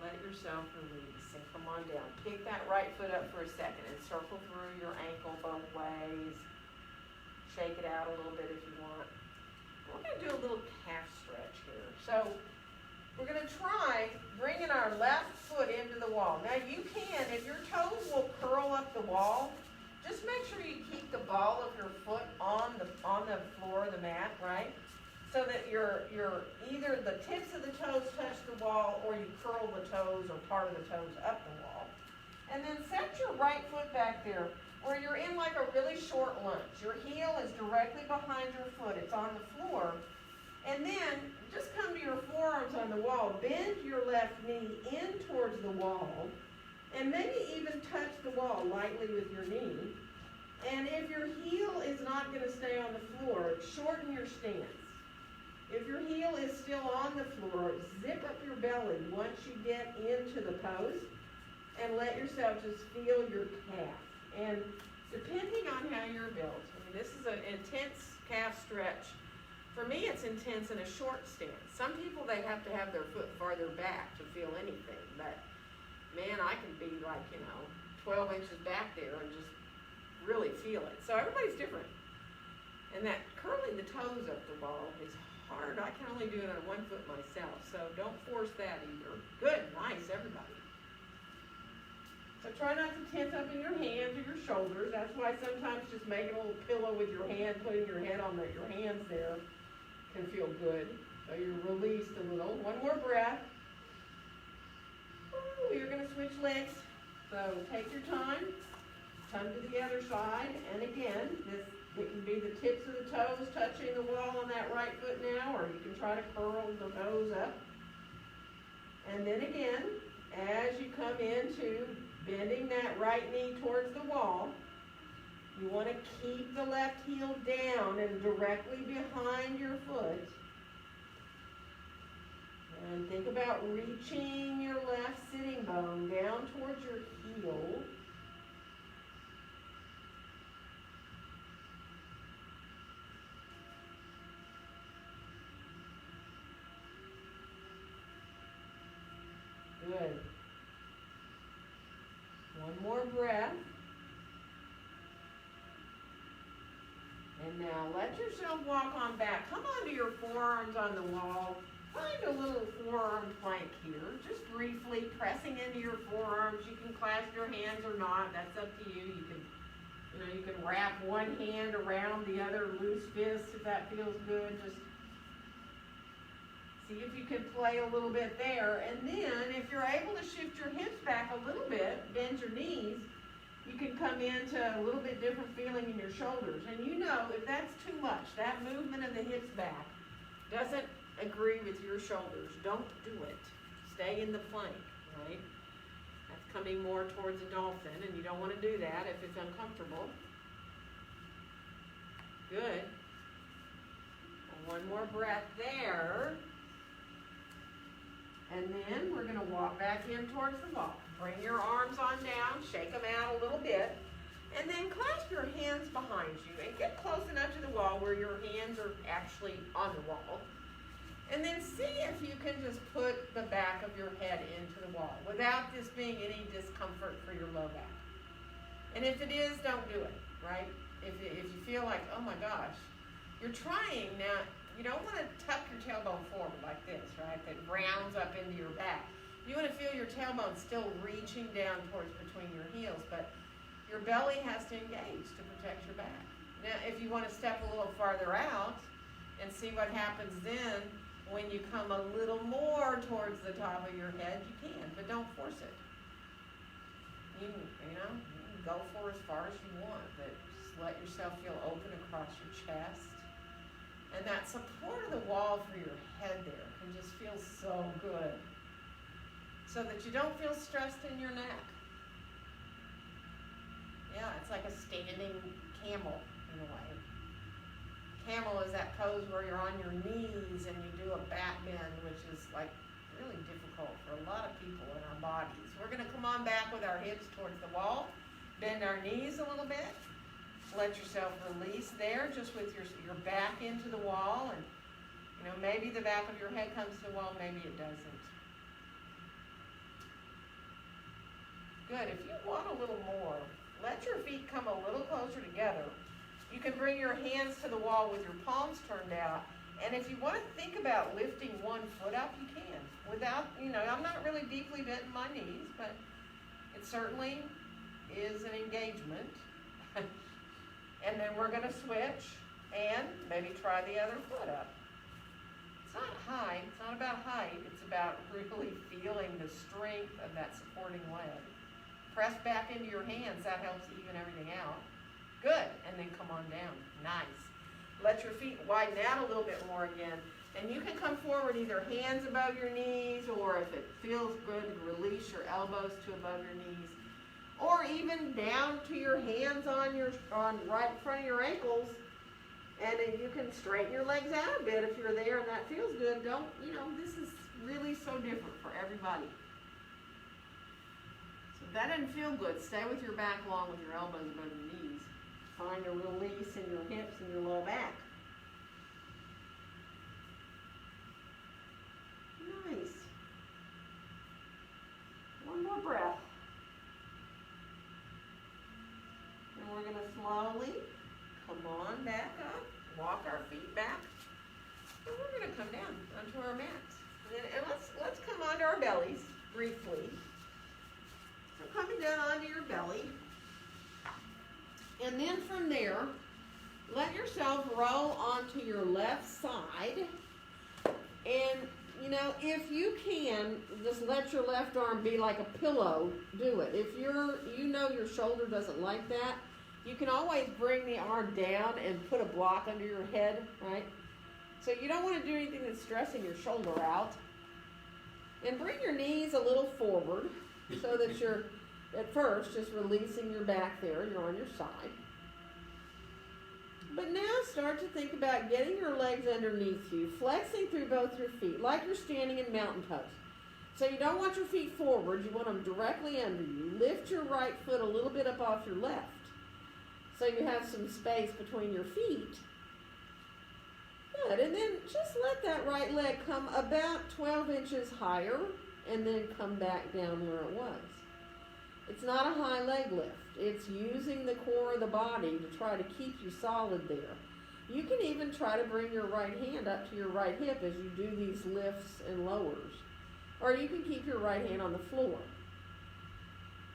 Speaker 1: Let yourself release and come on down. Pick that right foot up for a second and circle through your ankle both ways. Shake it out a little bit if you want. We're going to do a little calf stretch here. So we're going to try bringing our left foot into the wall. Now you can, if your toes will curl up the wall, just make sure you keep the ball of your foot on the floor of the mat, right? So that your either the tips of the toes touch the wall or you curl the toes or part of the toes up the wall. And then set your right foot back there where you're in like a really short lunge. Your heel is directly behind your foot. It's on the floor. And then just come to your forearms on the wall. Bend your left knee in towards the wall and maybe even touch the wall lightly with your knee. And if your heel is not going to stay on the floor, shorten your stance. If your heel is still on the floor, zip up your belly once you get into the pose and let yourself just feel your calf. And depending on how you're built, I mean, this is an intense calf stretch. For me, it's intense in a short stance. Some people, they have to have their foot farther back to feel anything. But, man, I can be like, 12 inches back there and just really feel it. So everybody's different. And that curling the toes up the wall is hard. I can only do it on one foot myself, so don't force that either. Good, nice, everybody. So try not to tense up in your hands or your shoulders. That's why sometimes just making a little pillow with your hand, putting your head on your hands there can feel good. So you're released a little. One more breath. Ooh, you're going to switch legs. So take your time. Come to the other side. And again, it can be the tips of the toes touching the wall on that right foot now, or you can try to curl the toes up. And then again, as you come into bending that right knee towards the wall, you want to keep the left heel down and directly behind your foot. And think about reaching your left sitting bone down towards your heel. Good. One more breath. And now let yourself walk on back. Come onto your forearms on the wall. Find a little forearm plank here. Just briefly pressing into your forearms. You can clasp your hands or not. That's up to you. You can wrap one hand around the other loose fist if that feels good. Just see if you can play a little bit there. And then if you're able to shift your hips back a little bit, bend your knees, you can come into a little bit different feeling in your shoulders. And if that's too much, that movement of the hips back doesn't agree with your shoulders, don't do it. Stay in the plank, right? That's coming more towards a dolphin, and you don't want to do that if it's uncomfortable. Good. One more breath there. And then we're going to walk back in towards the wall. Bring your arms on down, shake them out a little bit, and then clasp your hands behind you and get close enough to the wall where your hands are actually on the wall. And then see if you can just put the back of your head into the wall without this being any discomfort for your low back. And if it is, don't do it, right? If you feel like, oh my gosh, you're trying now, you don't want to tuck your tailbone forward like this, right? That rounds up into your back. You want to feel your tailbone still reaching down towards between your heels, but your belly has to engage to protect your back. Now, if you want to step a little farther out and see what happens then, when you come a little more towards the top of your head, you can, but don't force it. You can go for as far as you want, but just let yourself feel open across your chest. And that support of the wall for your head there can just feel so good. So that you don't feel stressed in your neck. Yeah, it's like a standing camel in a way. Camel is that pose where you're on your knees and you do a back bend, which is like really difficult for a lot of people in our bodies. We're going to come on back with our hips towards the wall, bend our knees a little bit, let yourself release there just with your back into the wall, and maybe the back of your head comes to the wall, maybe it doesn't. Good. If you want a little more, let your feet come a little closer together. You can bring your hands to the wall with your palms turned out. And if you want to think about lifting one foot up, you can. Without, I'm not really deeply bent in my knees, but it certainly is an engagement. And then we're going to switch and maybe try the other foot up. It's not high. It's not about height. It's about really feeling the strength of that supporting leg. Press back into your hands. That helps even everything out. Good. And then come on down. Nice. Let your feet widen out a little bit more again. And you can come forward either hands above your knees, or if it feels good, release your elbows to above your knees. Or even down to your hands on right in front of your ankles. And then you can straighten your legs out a bit if you're there and that feels good. This is really so different for everybody. So if that doesn't feel good, stay with your back long with your elbows above your knees. Find a release in your hips and your low back. Nice. One more breath. And we're going to slowly come on back up, walk our feet back, and we're going to come down onto our mats. And let's come onto our bellies briefly. So coming down onto your belly. And then from there, let yourself roll onto your left side. And, if you can, just let your left arm be like a pillow, do it. If your shoulder doesn't like that, you can always bring the arm down and put a block under your head, right? So you don't want to do anything that's stressing your shoulder out. And bring your knees a little forward so that you're, at first, just releasing your back there. You're on your side. But now start to think about getting your legs underneath you, flexing through both your feet, like you're standing in mountain pose. So you don't want your feet forward. You want them directly under you. Lift your right foot a little bit up off your left, so you have some space between your feet. Good. And then just let that right leg come about 12 inches higher and then come back down where it was. It's not a high leg lift. It's using the core of the body to try to keep you solid there. You can even try to bring your right hand up to your right hip as you do these lifts and lowers. Or you can keep your right hand on the floor.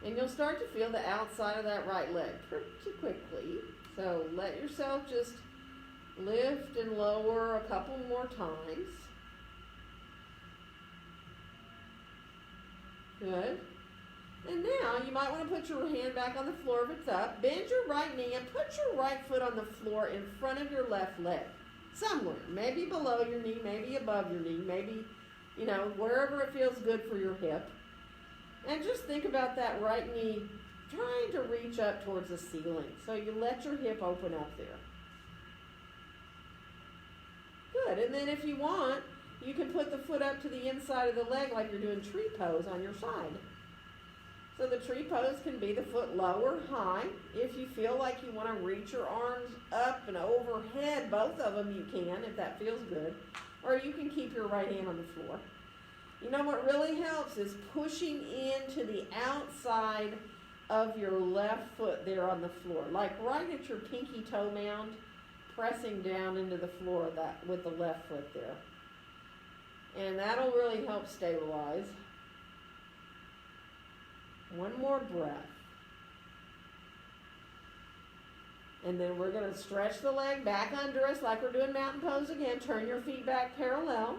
Speaker 1: And you'll start to feel the outside of that right leg pretty quickly. So let yourself just lift and lower a couple more times. Good. And now you might want to put your hand back on the floor if it's up. Bend your right knee and put your right foot on the floor in front of your left leg. Somewhere. Maybe below your knee, maybe above your knee, maybe, wherever it feels good for your hip. And just think about that right knee trying to reach up towards the ceiling. So you let your hip open up there. Good. And then if you want, you can put the foot up to the inside of the leg like you're doing tree pose on your side. So the tree pose can be the foot low or high. If you feel like you want to reach your arms up and overhead, both of them you can if that feels good. Or you can keep your right hand on the floor. You know what really helps is pushing into the outside of your left foot there on the floor. Like right at your pinky toe mound, pressing down into the floor that with the left foot there. And that'll really help stabilize. One more breath. And then we're going to stretch the leg back under us like we're doing mountain pose again. Turn your feet back parallel.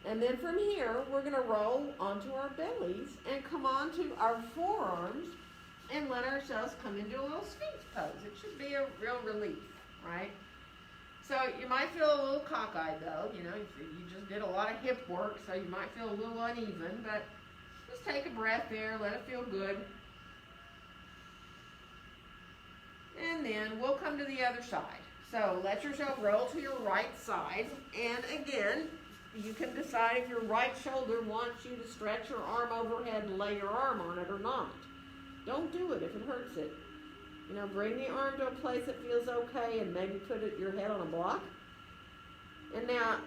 Speaker 1: And then from here, we're going to roll onto our bellies and come onto our forearms and let ourselves come into a little Sphinx Pose. It should be a real relief, right? So you might feel a little cockeyed though. You know, you just did a lot of hip work, so you might feel a little uneven, but just take a breath there, let it feel good. And then we'll come to the other side. So let yourself roll to your right side. And again, you can decide if your right shoulder wants you to stretch your arm overhead and lay your arm on it or not. Don't do it if it hurts it. You know, bring the arm to a place that feels okay and maybe put your head on a block. And now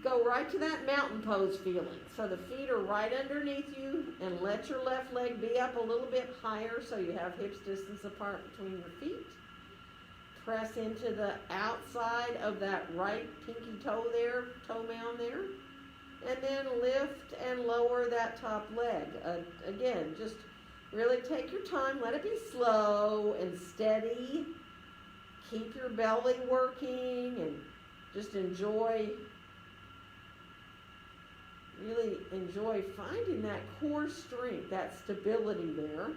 Speaker 1: go right to that mountain pose feeling. So the feet are right underneath you, and let your left leg be up a little bit higher so you have hips distance apart between your feet. Press into the outside of that right pinky toe there, toe mound there. And then lift and lower that top leg. Again, just really take your time. Let it be slow and steady. Keep your belly working and just really enjoy finding that core strength, that stability there.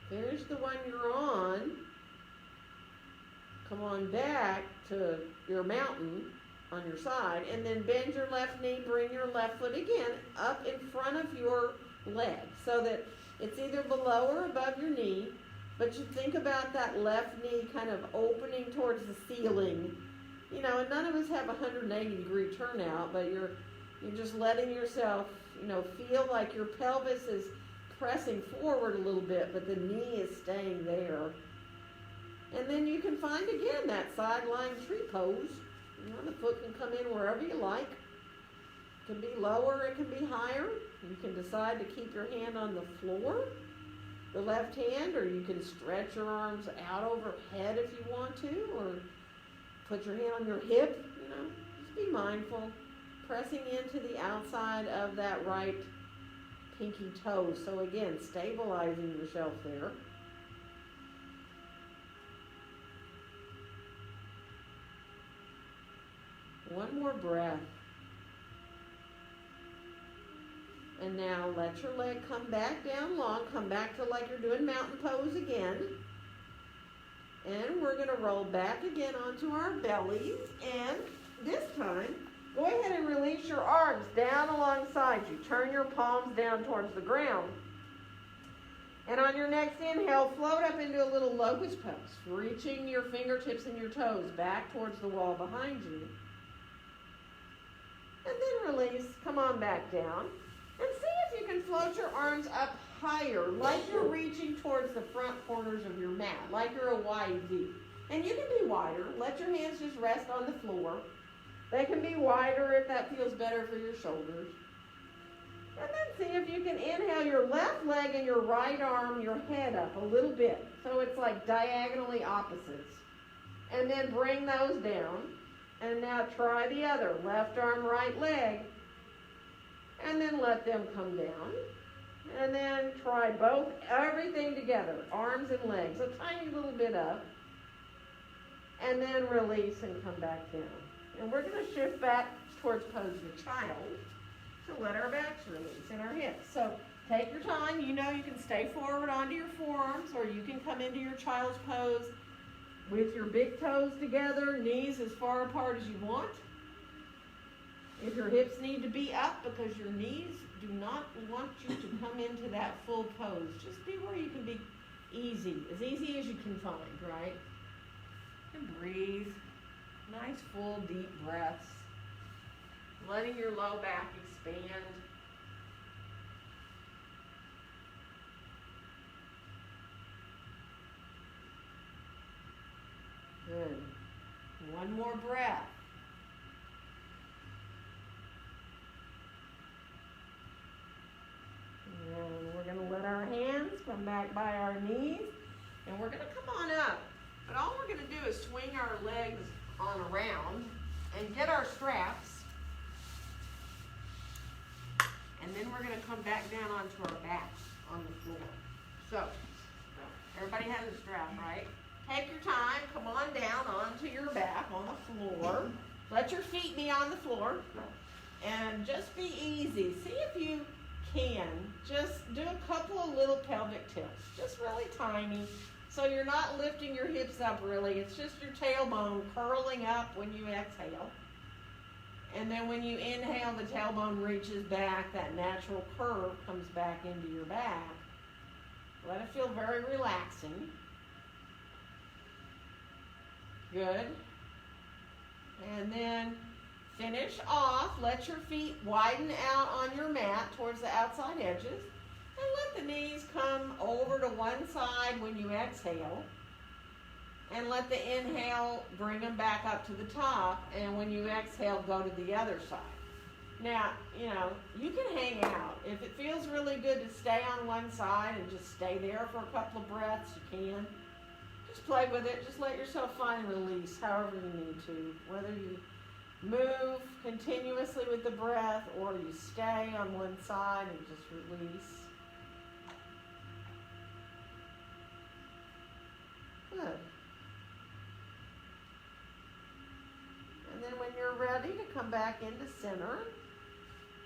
Speaker 1: Finish the one you're on. Come on back to your mountain on your side, and then bend your left knee, bring your left foot again up in front of your leg so that it's either below or above your knee, but you think about that left knee kind of opening towards the ceiling. You know, and none of us have a 180-degree turnout, but you're just letting yourself, you know, feel like your pelvis is pressing forward a little bit, but the knee is staying there. And then you can find, again, that sideline tree pose. You know, the foot can come in wherever you like. It can be lower, it can be higher. You can decide to keep your hand on the floor, the left hand, or you can stretch your arms out overhead if you want to, or put your hand on your hip, you know. Just be mindful. Pressing into the outside of that right pinky toe. So again, stabilizing yourself there. One more breath. And now let your leg come back down long. Come back to like you're doing mountain pose again. And we're going to roll back again onto our bellies. And this time, go ahead and release your arms down alongside you. Turn your palms down towards the ground. And on your next inhale, float up into a little locust pose, reaching your fingertips and your toes back towards the wall behind you. And then release, come on back down. And see if you can float your arms up higher, like you're reaching towards the front corners of your mat, like you're a wide V. And you can be wider. Let your hands just rest on the floor. They can be wider if that feels better for your shoulders. And then see if you can inhale your left leg and your right arm, your head up a little bit. So it's like diagonally opposites. And then bring those down. And now try the other, left arm, right leg. And then let them come down. And then try both, everything together, arms and legs, a tiny little bit up. And then release and come back down. And we're going to shift back towards pose of a child. So let our backs release and our hips. So take your time. You know you can stay forward onto your forearms, or you can come into your child's pose with your big toes together, knees as far apart as you want. If your hips need to be up because your knees do not want you to come into that full pose, just be where you can be easy as you can find, right? And breathe. Nice, full, deep breaths. Letting your low back expand. Good. One more breath. And we're going to let our hands come back by our knees. And we're going to come on up. But all we're going to do is swing our legs on around and get our straps. And then we're going to come back down onto our backs on the floor. So, everybody has a strap, right? Take your time, come on down onto your back on the floor. Let your feet be on the floor. And just be easy. See if you can. Just do a couple of little pelvic tilts. Just really tiny. So you're not lifting your hips up really. It's just your tailbone curling up when you exhale. And then when you inhale, the tailbone reaches back. That natural curve comes back into your back. Let it feel very relaxing. Good. And then finish off. Let your feet widen out on your mat towards the outside edges. And let the knees come over to one side when you exhale. And let the inhale bring them back up to the top. And when you exhale, go to the other side. Now, you can hang out. If it feels really good to stay on one side and just stay there for a couple of breaths, you can. Just play with it. Just let yourself find release however you need to. Whether you move continuously with the breath or you stay on one side and just release. Good. And then when you're ready to come back into center,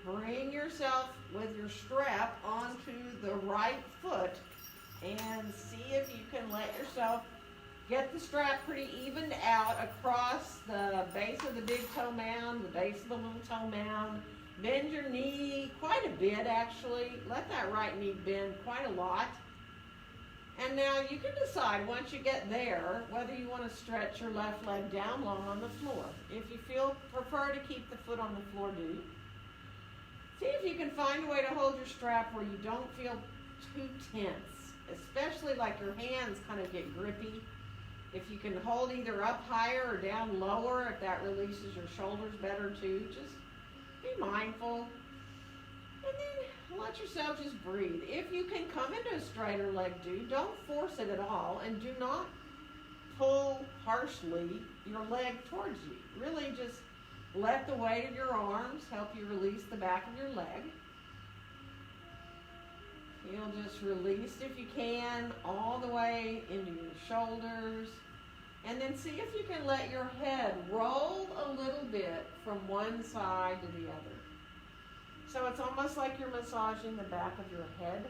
Speaker 1: bring yourself with your strap onto the right foot and see if you can let yourself get the strap pretty evened out across the base of the big toe mound, the base of the little toe mound. Bend your knee quite a bit actually. Let that right knee bend quite a lot. And now you can decide once you get there whether you want to stretch your left leg down long on the floor. If you prefer to keep the foot on the floor, do. See if you can find a way to hold your strap where you don't feel too tense, especially like your hands kind of get grippy. If you can hold either up higher or down lower, if that releases your shoulders better too, just be mindful. And then let yourself just breathe. If you can come into a straighter leg do, don't force it at all, and do not pull harshly your leg towards you. Really just let the weight of your arms help you release the back of your leg. You'll just release, if you can, all the way into your shoulders. And then see if you can let your head roll a little bit from one side to the other. So it's almost like you're massaging the back of your head.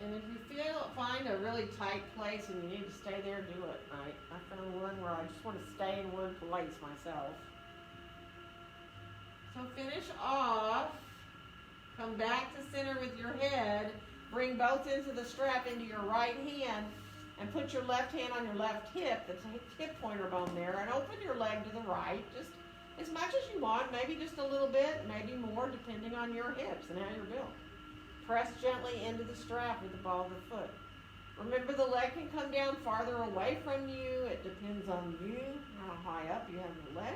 Speaker 1: And if you find a really tight place and you need to stay there, do it. I found one where I just want to stay in one place myself. So finish off. Come back to center with your head. Bring both ends of the strap into your right hand and put your left hand on your left hip, the hip pointer bone there, and open your leg to the right, just as much as you want, maybe just a little bit, maybe more, depending on your hips and how you're built. Press gently into the strap with the ball of the foot. Remember, the leg can come down farther away from you. It depends on you, how high up you have your leg.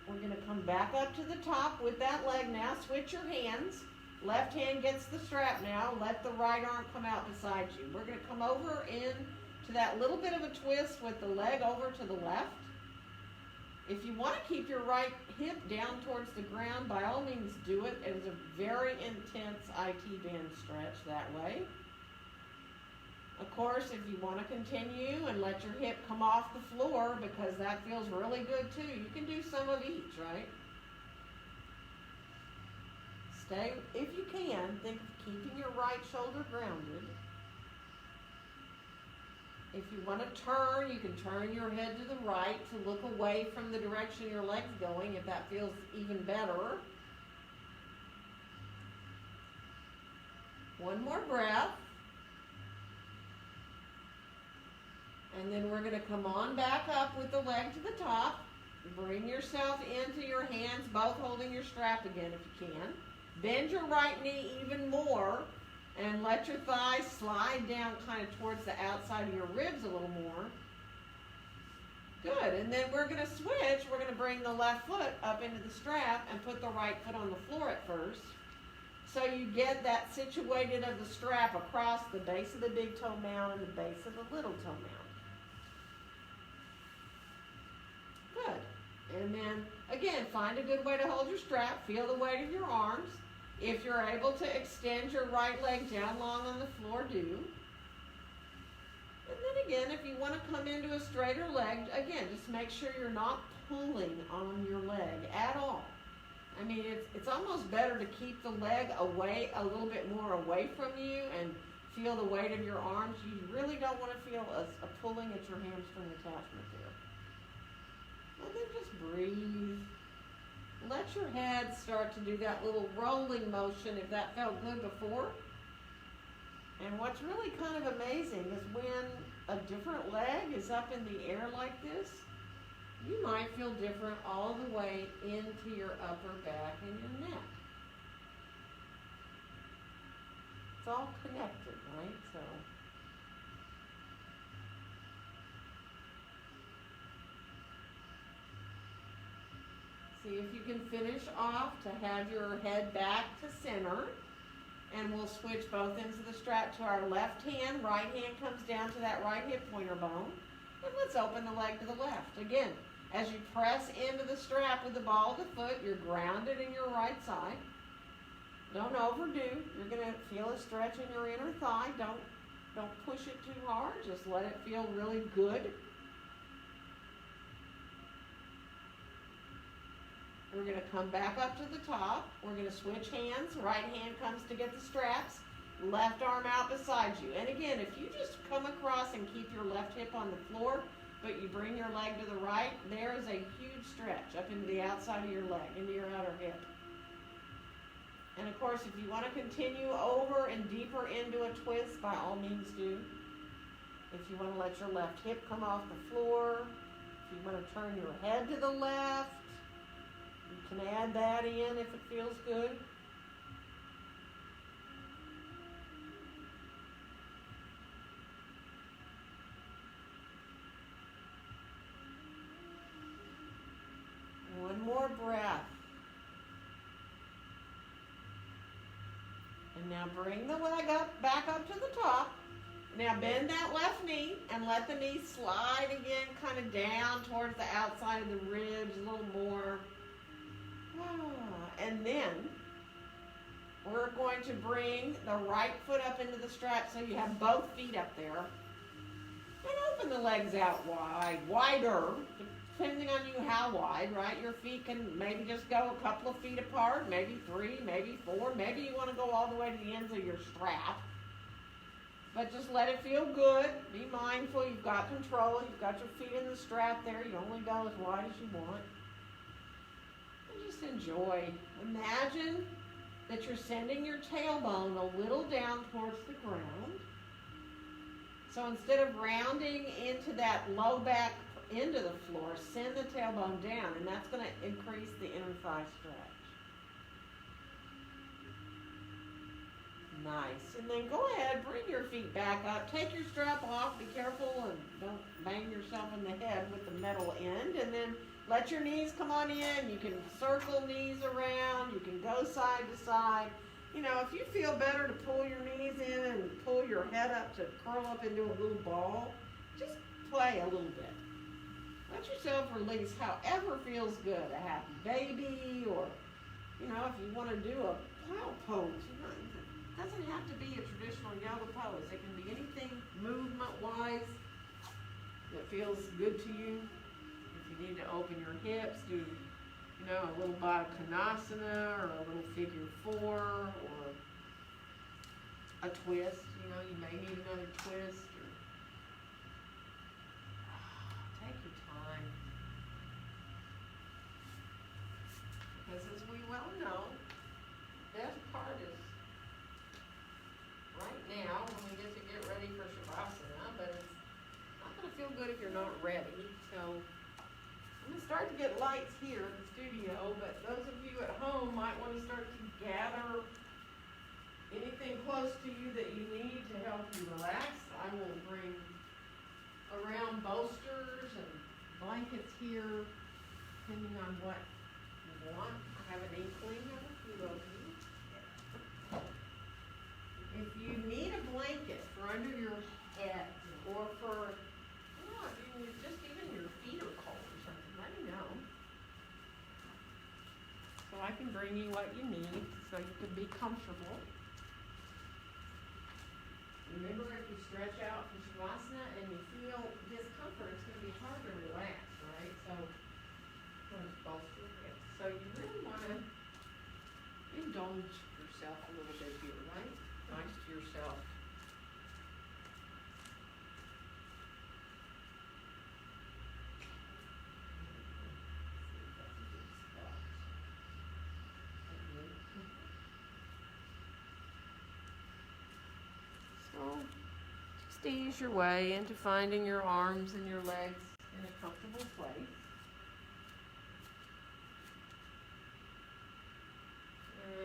Speaker 1: We're going to come back up to the top with that leg now. Switch your hands. Left hand gets the strap now. Let the right arm come out beside you. We're going to come over into that little bit of a twist with the leg over to the left. If you want to keep your right hip down towards the ground, by all means do it. It is a very intense IT band stretch that way. Of course, if you want to continue and let your hip come off the floor because that feels really good too, you can do some of each, right? Stay, if you can, think of keeping your right shoulder grounded. If you want to turn, you can turn your head to the right to look away from the direction your leg's going, if that feels even better. One more breath. And then we're going to come on back up with the leg to the top. Bring yourself into your hands, both holding your strap again if you can. Bend your right knee even more and let your thighs slide down kind of towards the outside of your ribs a little more. Good. And then we're going to switch. We're going to bring the left foot up into the strap and put the right foot on the floor at first. So you get that situated of the strap across the base of the big toe mound and the base of the little toe mound. Good. And then, again, find a good way to hold your strap. Feel the weight of your arms. If you're able to extend your right leg down long on the floor, do. And then again, if you want to come into a straighter leg, again, just make sure you're not pulling on your leg at all. I mean, it's almost better to keep the leg away, a little bit more away from you and feel the weight of your arms. You really don't want to feel a pulling at your hamstring attachment there. And then just breathe. Let your head start to do that little rolling motion if that felt good before. And what's really kind of amazing is when a different leg is up in the air like this, you might feel different all the way into your upper back and your neck. It's all connected, right? So. See if you can finish off to have your head back to center. And we'll switch both ends of the strap to our left hand. Right hand comes down to that right hip pointer bone. And let's open the leg to the left. Again, as you press into the strap with the ball of the foot, you're grounded in your right side. Don't overdo. You're going to feel a stretch in your inner thigh. Don't push it too hard. Just let it feel really good. We're going to come back up to the top. We're going to switch hands. Right hand comes to get the straps. Left arm out beside you. And again, if you just come across and keep your left hip on the floor, but you bring your leg to the right, there is a huge stretch up into the outside of your leg, into your outer hip. And of course, if you want to continue over and deeper into a twist, by all means do. If you want to let your left hip come off the floor, if you want to turn your head to the left, you can add that in if it feels good. One more breath. And now bring the leg back up to the top. Now bend that left knee and let the knee slide again, kind of down towards the outside of the ribs a little more. And then we're going to bring the right foot up into the strap so you have both feet up there. And open the legs out wide, wider, depending on you how wide, right? Your feet can maybe just go a couple of feet apart, maybe 3, maybe 4. Maybe you want to go all the way to the ends of your strap. But just let it feel good. Be mindful. You've got control. You've got your feet in the strap there. You only go as wide as you want. Just enjoy. Imagine that you're sending your tailbone a little down towards the ground. So instead of rounding into that low back into the floor, send the tailbone down, and that's going to increase the inner thigh stretch. Nice. And then go ahead, bring your feet back up. Take your strap off. Be careful and don't bang yourself in the head with the metal end. And then let your knees come on in. You can circle knees around. You can go side to side. You know, if you feel better to pull your knees in and pull your head up to curl up into a little ball, just play a little bit. Let yourself release however feels good. A happy baby, or, you know, if you want to do a plow pose. You know, it doesn't have to be a traditional yoga pose. It can be anything movement-wise that feels good to you. You need to open your hips, do, you know, a little Baddha Konasana or a little figure 4 or a twist. You know, you may need another twist. Or feel good if you're not ready. So I'm gonna start to get lights here in the studio, but those of you at home might want to start to gather anything close to you that you need to help you relax. I will bring around bolsters and blankets here, depending on what you want. I have an inkling of a few of you. If you need a blanket for under your head, or for, just even your feet are cold or something, let me know. So I can bring you what you need so you can be comfortable. Remember, if you stretch out for Shavasana and you feel discomfort, it's going to be hard to relax, right? So, so you really want to indulge yourself a little bit here, right? Nice to yourself. So, just ease your way into finding your arms and your legs in a comfortable place.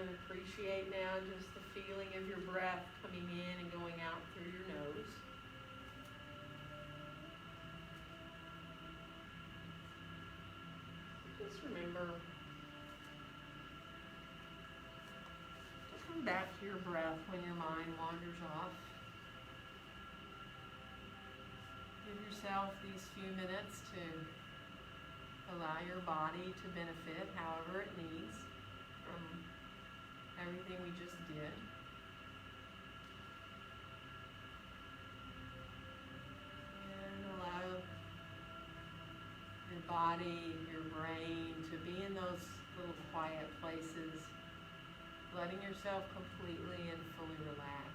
Speaker 1: And appreciate now just the feeling of your breath coming in and going out through your nose. Just remember to come back to your breath when your mind wanders off. Give yourself these few minutes to allow your body to benefit however it needs from everything we just did. And allow your body, your brain to be in those little quiet places, letting yourself completely and fully relax.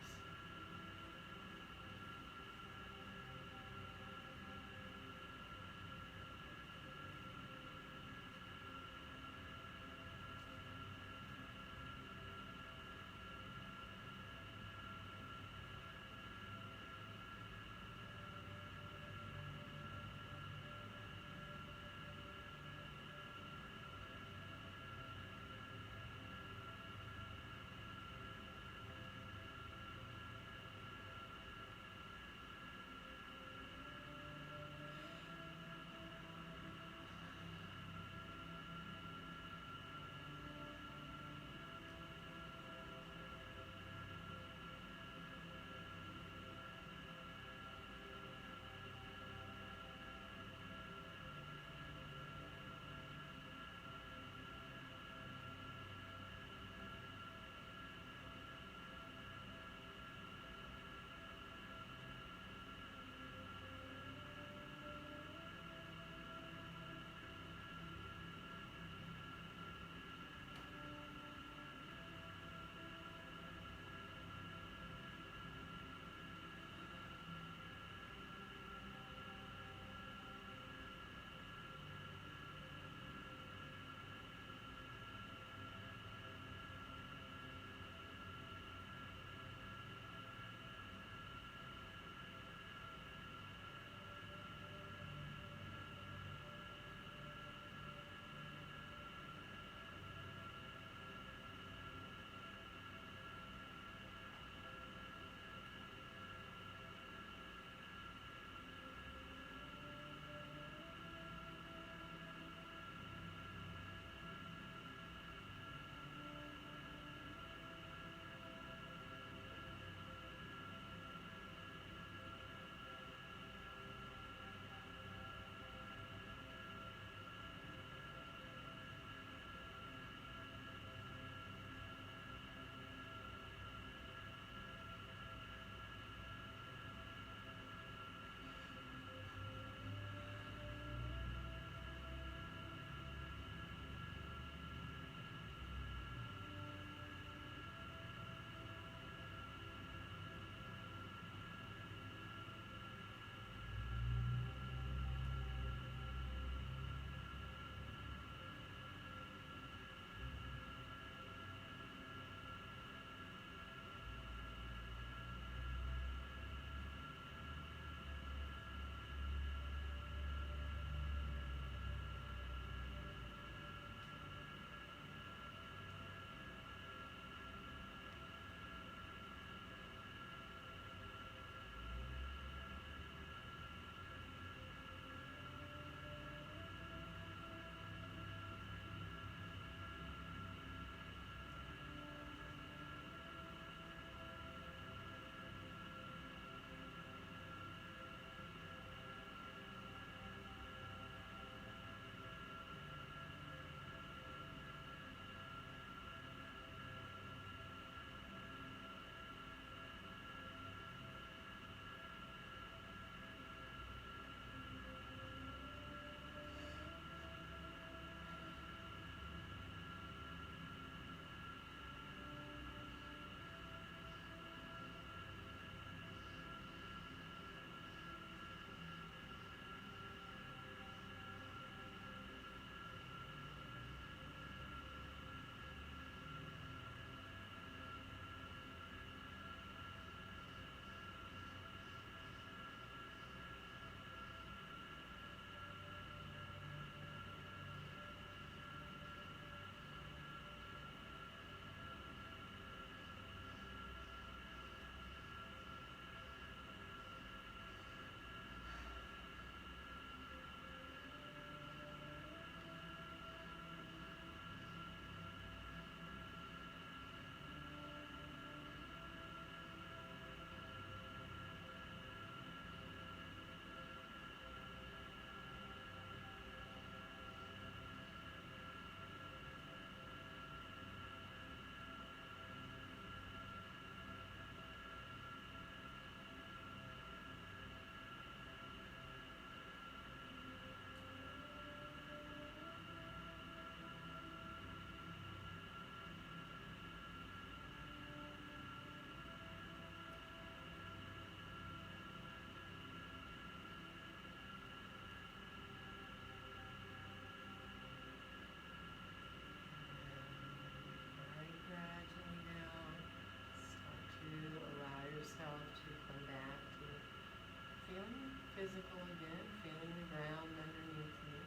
Speaker 1: physical again, feeling the ground underneath you.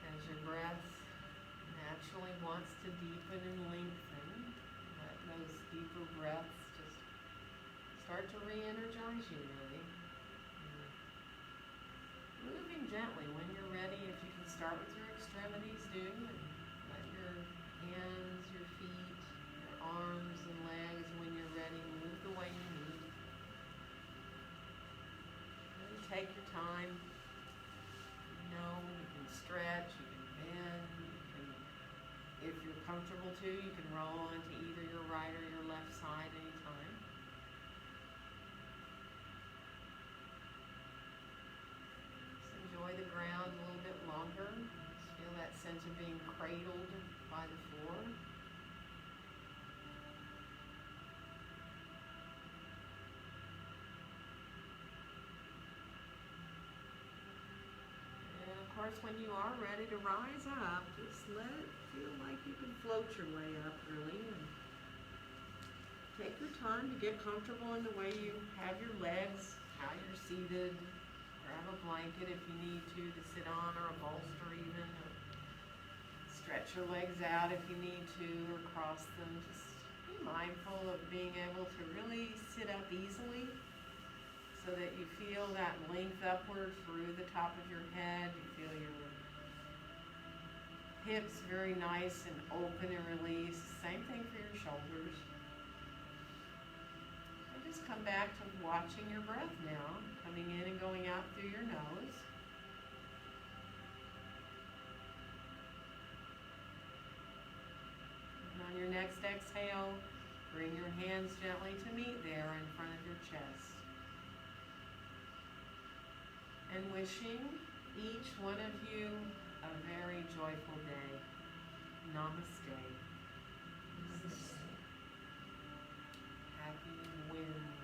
Speaker 1: As your breath naturally wants to deepen and lengthen, let those deeper breaths just start to re-energize you, really. Moving gently when you're ready. If you can start with your extremities, do, and let your hands, your feet, your arms and legs, when you're ready, move the way you need. Really take your time. You can stretch, you can bend, if you're comfortable to, you can roll onto either your right or your left side anytime. Just enjoy the ground a little bit longer. Just feel that sense of being cradled by the floor. Of course, when you are ready to rise up, just let it feel like you can float your way up, really. And take your time to get comfortable in the way you have your legs, how you're seated. Grab a blanket if you need to sit on, or a bolster even. Or stretch your legs out if you need to, or cross them. Just be mindful of being able to really sit up easily, so that you feel that length upward through the top of your head. You feel your hips very nice and open and released. Same thing for your shoulders. And just come back to watching your breath now, coming in and going out through your nose. And on your next exhale, bring your hands gently to meet there in front of your chest. And wishing each one of you a very joyful day. Namaste. Happy wind.